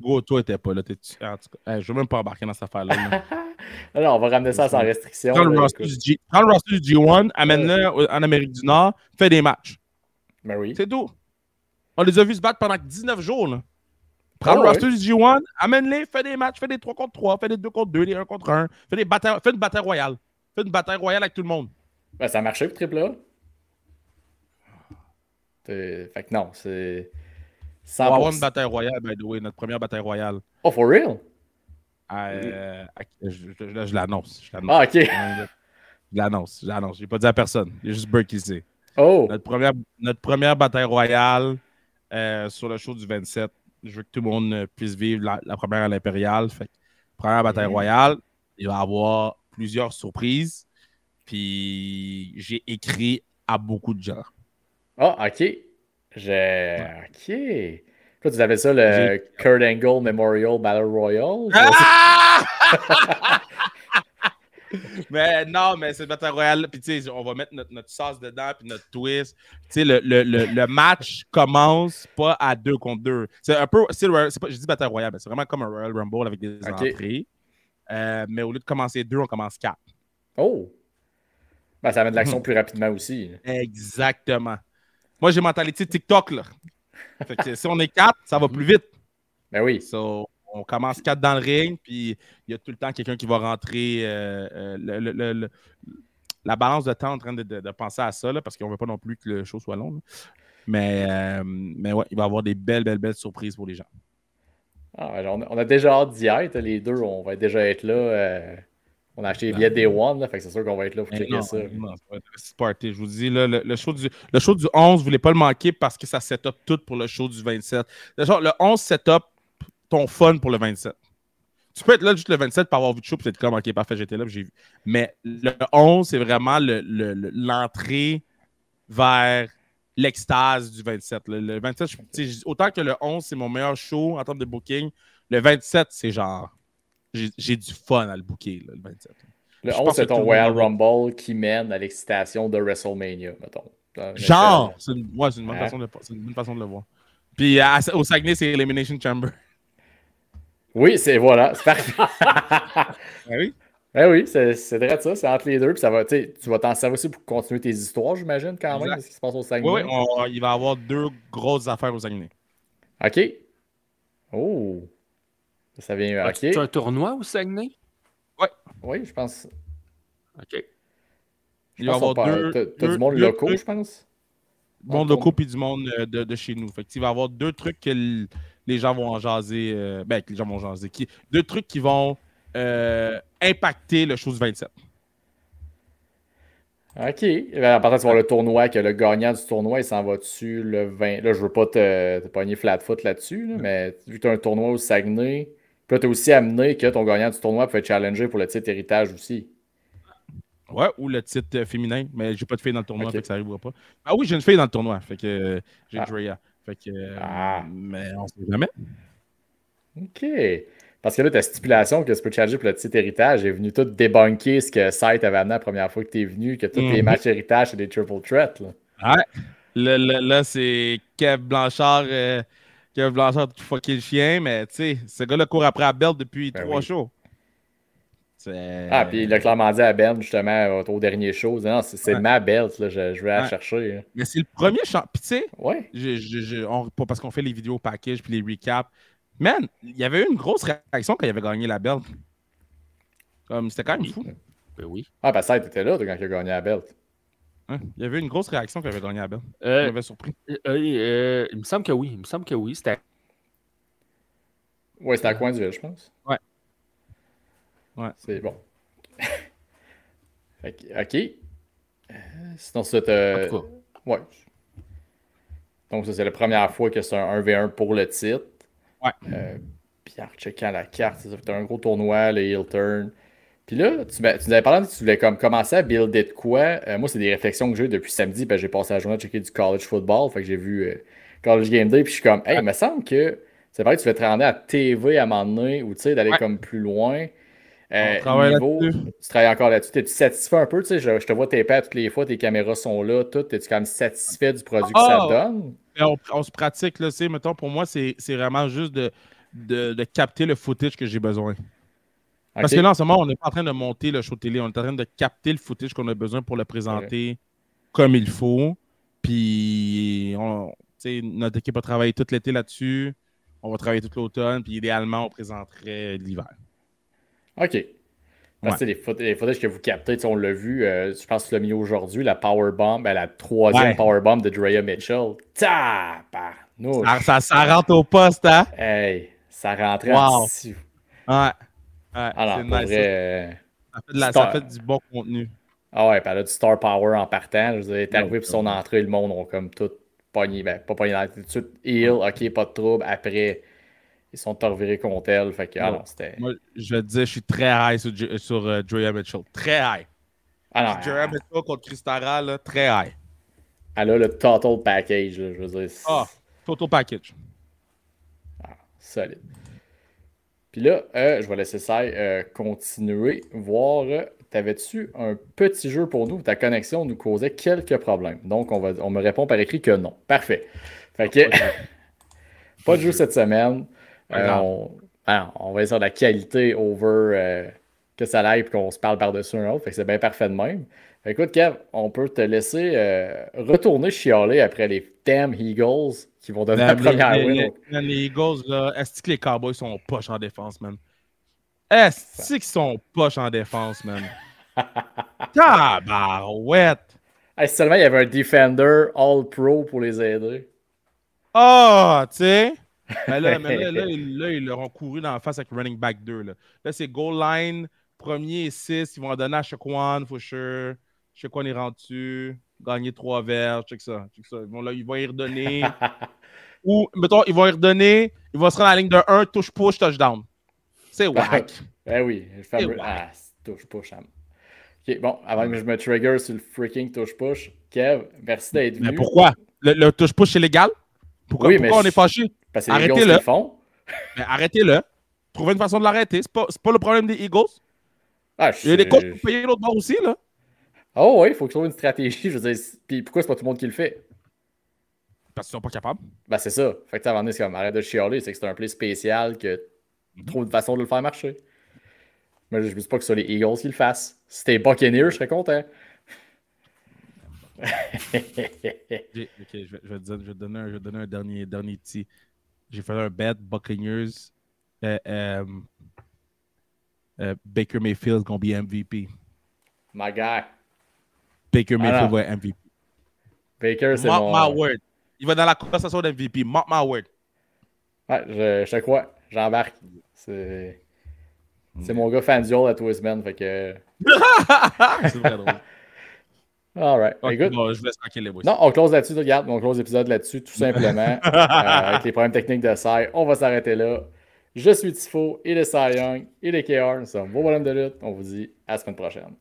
Goto était pas là. En tout cas, je veux même pas embarquer dans cette affaire-là. Alors, on va ramener ça sans restriction. Prends le là, roster du G1, amène-le en Amérique du Nord, fais des matchs. Mais oui. C'est tout. On les a vus se battre pendant 19 jours. Là. Prends Oh, le roster oui. du G1, amène-les, fais des matchs, fais des 3 contre 3, fais des 2 contre 2, des 1 contre 1, fais une bataille royale. Fais une bataille royale avec tout le monde. Ben, ça a marché pour AAA. Fait que non, c'est. On va avoir 100%. une bataille royale, by the way, notre première bataille royale. Oh, for real? Je l'annonce. Ah, ok. Je l'annonce. Je l'ai pas dit à personne. Il y a juste Burke qui le sait. Oh! Notre première bataille royale sur le show du 27. Je veux que tout le monde puisse vivre la première à l'Impérial. Fait que, première bataille royale, il va y avoir plusieurs surprises. Puis j'ai écrit à beaucoup de gens. Ah, ok. Ok. Toi, tu appelles ça le Kurt Angle Memorial Battle Royale? Ah! Mais non, mais c'est Battle Royale. Puis tu sais, on va mettre notre sauce dedans, puis notre twist. Tu sais, le match commence pas à 2 contre 2. C'est un peu. Je dis Battle Royale, mais c'est vraiment comme un Royal Rumble avec des entrées. Mais au lieu de commencer 2, on commence 4. Oh! Ben, ça met de l'action plus rapidement aussi. Exactement. Moi, j'ai mentalité TikTok, là. Fait que si on est 4, ça va plus vite. Ben oui. So, on commence 4 dans le ring, puis il y a tout le temps quelqu'un qui va rentrer. La balance de temps en train de penser à ça, là, parce qu'on ne veut pas non plus que le show soit long. Là. Mais ouais, il va y avoir des belles surprises pour les gens. Ah, on a déjà hâte d'y être. Les deux, on va déjà être là. On a acheté les billets Day One, là, fait que c'est sûr qu'on va être là pour checker ça. Non, ça va être un party. Je vous dis, là, le show du 11, vous ne voulez pas le manquer parce que ça set up tout pour le show du 27. Le 11 set up ton fun pour le 27. Tu peux être là juste le 27 pour avoir vu le show et être comme, OK, parfait, j'étais là, j'ai vu. Mais le 11, c'est vraiment l'entrée vers l'extase du 27. Le 27, autant que le 11, c'est mon meilleur show en termes de booking, le 27, c'est genre, j'ai du fun à le booker, là, le 27. Le 11, c'est ton Royal Rumble qui mène à l'excitation de WrestleMania, mettons. Genre! C'est une bonne façon de le voir. Puis au Saguenay, c'est Elimination Chamber. Oui, voilà, c'est parfait. Ben oui. Ben oui, c'est vrai de ça, c'est entre les deux. Puis ça va, tu vas t'en servir aussi pour continuer tes histoires, j'imagine, quand même, de ce qui se passe au Saguenay. Oui, il va y avoir 2 grosses affaires au Saguenay. OK. Oh! Ça vient. OK. C'est un tournoi au Saguenay? Oui. Oui, je pense. OK. Il va y avoir t'as du monde locaux, je pense. Du monde locaux puis du monde de chez nous. Fait que, il va y avoir 2 trucs que les gens vont en jaser. Que les gens vont jaser. 2 trucs qui vont impacter le show du 27. OK. À partir tu vas voir le tournoi, que le gagnant du tournoi, il s'en va dessus le 20. Là, je veux pas te pogner flat-foot là-dessus, là, mais vu que tu as un tournoi au Saguenay, puis là, tu as aussi amené que ton gagnant du tournoi peut être challengé pour le titre héritage aussi. Ouais, ou le titre féminin, mais j'ai pas de fille dans le tournoi, fait que ça arrivera pas. Ah oui, j'ai une fille dans le tournoi, fait que j'ai Drea. Fait que, mais on sait jamais. OK. Puis Parce que là, ta stipulation que tu peux te charger pour le titre héritage est venu tout débunker ce que Scythe avait amené la première fois que tu es venu, que tous les matchs héritage, c'est des triple threats. Là. Ouais. Là, c'est Kev Blanchard qui fucké le chien, mais tu sais, ce gars-là court après la belt depuis 3 shows. Ah, puis il a clairement dit à Ben, justement, au dernier show, non, c'est ma belt, là, je vais la chercher. Là. Mais c'est le premier champ. Puis tu sais, ouais. Pas parce qu'on fait les vidéos package puis les recaps. Man, il y avait eu une grosse réaction quand il avait gagné la belt. C'était quand même fou. Ben oui. Ah, ben ça, t'étais là quand il a gagné la belt. Hein? Il y avait eu une grosse réaction quand il avait gagné la belt. Ça m'avait surpris. Il me semble que oui. Il me semble que oui. C'était... Ouais, c'était à Coin du Ville, je pense. Ouais. C'est bon. OK. Sinon, c'est... Ouais. Donc, ça, c'est la première fois que c'est un 1v1 pour le titre. Ouais. Puis en checkant la carte, ça fait un gros tournoi, le heel turn. Puis là, tu nous avais parlé que tu voulais comme commencer à builder de quoi. Moi, c'est des réflexions que j'ai depuis samedi. J'ai passé la journée à checker du college football. Fait que j'ai vu College Game Day. Puis je suis comme, hey, il me semble que c'est vrai que tu vas te rendre à TV à un moment donné ou tu sais, d'aller comme plus loin. On travaille là-dessus. Tu travailles encore là-dessus. T'es-tu satisfait un peu? Tu sais, je te vois tes pads toutes les fois, tes caméras sont là, tout. T'es-tu quand même satisfait du produit que ça donne? On se pratique, là. Mettons, pour moi, c'est vraiment juste de capter le footage que j'ai besoin. Parce que là, en ce moment, on n'est pas en train de monter le show télé. On est en train de capter le footage qu'on a besoin pour le présenter comme il faut. Puis, notre équipe a travaillé tout l'été là-dessus. On va travailler tout l'automne. Puis, idéalement, on présenterait l'hiver. OK. Parce que les footages que vous captez, on l'a vu, je pense que tu l'as mis aujourd'hui, la powerbomb, la troisième powerbomb de Drea Mitchell. Ça rentre au poste, hein? Hey, ça rentrait en dessus. Alors, c'est nice. Vrai, ça fait du bon contenu. Ah ouais, puis elle a du star power en partant. Je veux dire, elle est arrivée pour son entrée, le monde ont comme tout pogné. Ben, pas pogné dans la tête tout de suite. Heal, OK, pas de trouble. Après, ils sont revirés contre elle. Fait que, non, c'était... Moi, je vais te dire, je suis très high sur Drea Mitchell. Très high. Drea Mitchell contre Christara, là, très high. Elle a le total package, là, je veux dire. Total package. Solide. Puis là, je vais laisser ça continuer. Voir, t'avais-tu un petit jeu pour nous? Ta connexion nous causait quelques problèmes. Donc, on me répond par écrit que non. Parfait. Fait que, pas de jeu cette semaine. On va essayer de la qualité over que ça l'aille et qu'on se parle par-dessus un autre. Fait que c'est bien parfait de même. Fait que, écoute, Kev, on peut te laisser retourner chialer après les damn Eagles qui vont donner la première win. Les Eagles, là, est-ce que les Cowboys sont poches en défense, man? Est-ce qu'ils sont poches en défense, man? Tabarouette! Si seulement il y avait un Defender All-Pro pour les aider. Tu sais? Mais là, ils leur ont couru dans la face avec running back 2. Là c'est goal line, premier et 6. Ils vont en donner à Shaquan, for sure. Shaquan est rendu, gagner 3 verges, check ça. Ils vont y redonner. Ou, mettons, ils vont y redonner, ils vont se rendre à la ligne de 1, touche-push, touchdown. C'est whack. Ben oui, le fameux touche-push. OK, bon, avant que je me trigger sur le freaking touche-push, Kev, merci d'être venu. Mais pourquoi? Le touche-push est légal? Pourquoi on est fâché? Parce que c'est les Eagles qui le font. Mais arrêtez-le. Trouvez une façon de l'arrêter. C'est pas le problème des Eagles. Il y a des coachs pour payer l'autre bord aussi, là. Oh oui, il faut qu'ils trouvent une stratégie. Je veux dire, puis pourquoi c'est pas tout le monde qui le fait? Parce qu'ils sont pas capables. Ben c'est ça. Fait que à un moment donné, c'est comme arrête de chialer, c'est que c'est un play spécial que tu trouves une façon de le faire marcher. Mais je ne dis pas que ce soit les Eagles qui le fassent. Si c'était Buccaneers, je serais content. Ok, je vais te donner un dernier petit. J'ai fait un bet Buccaneers. Baker Mayfield gonna be MVP. My guy. Baker Mayfield va être MVP. Baker, c'est Mark my word. Il va dans la conversation d'MVP. Mark my word. Ouais, je te crois. J'embarque. C'est mon gars fan duel à tous les semaines. Fait que... c'est très drôle. Alright. Okay, Écoute, bon, je vous laisse tranquille les boys. Non, on close là-dessus. Regarde, on close l'épisode là-dessus, tout simplement. Avec les problèmes techniques de Sai, on va s'arrêter là. Je suis Tifo, et le Cy Young, et le KR. Nous sommes vos bonhommes de lutte. On vous dit à la semaine prochaine.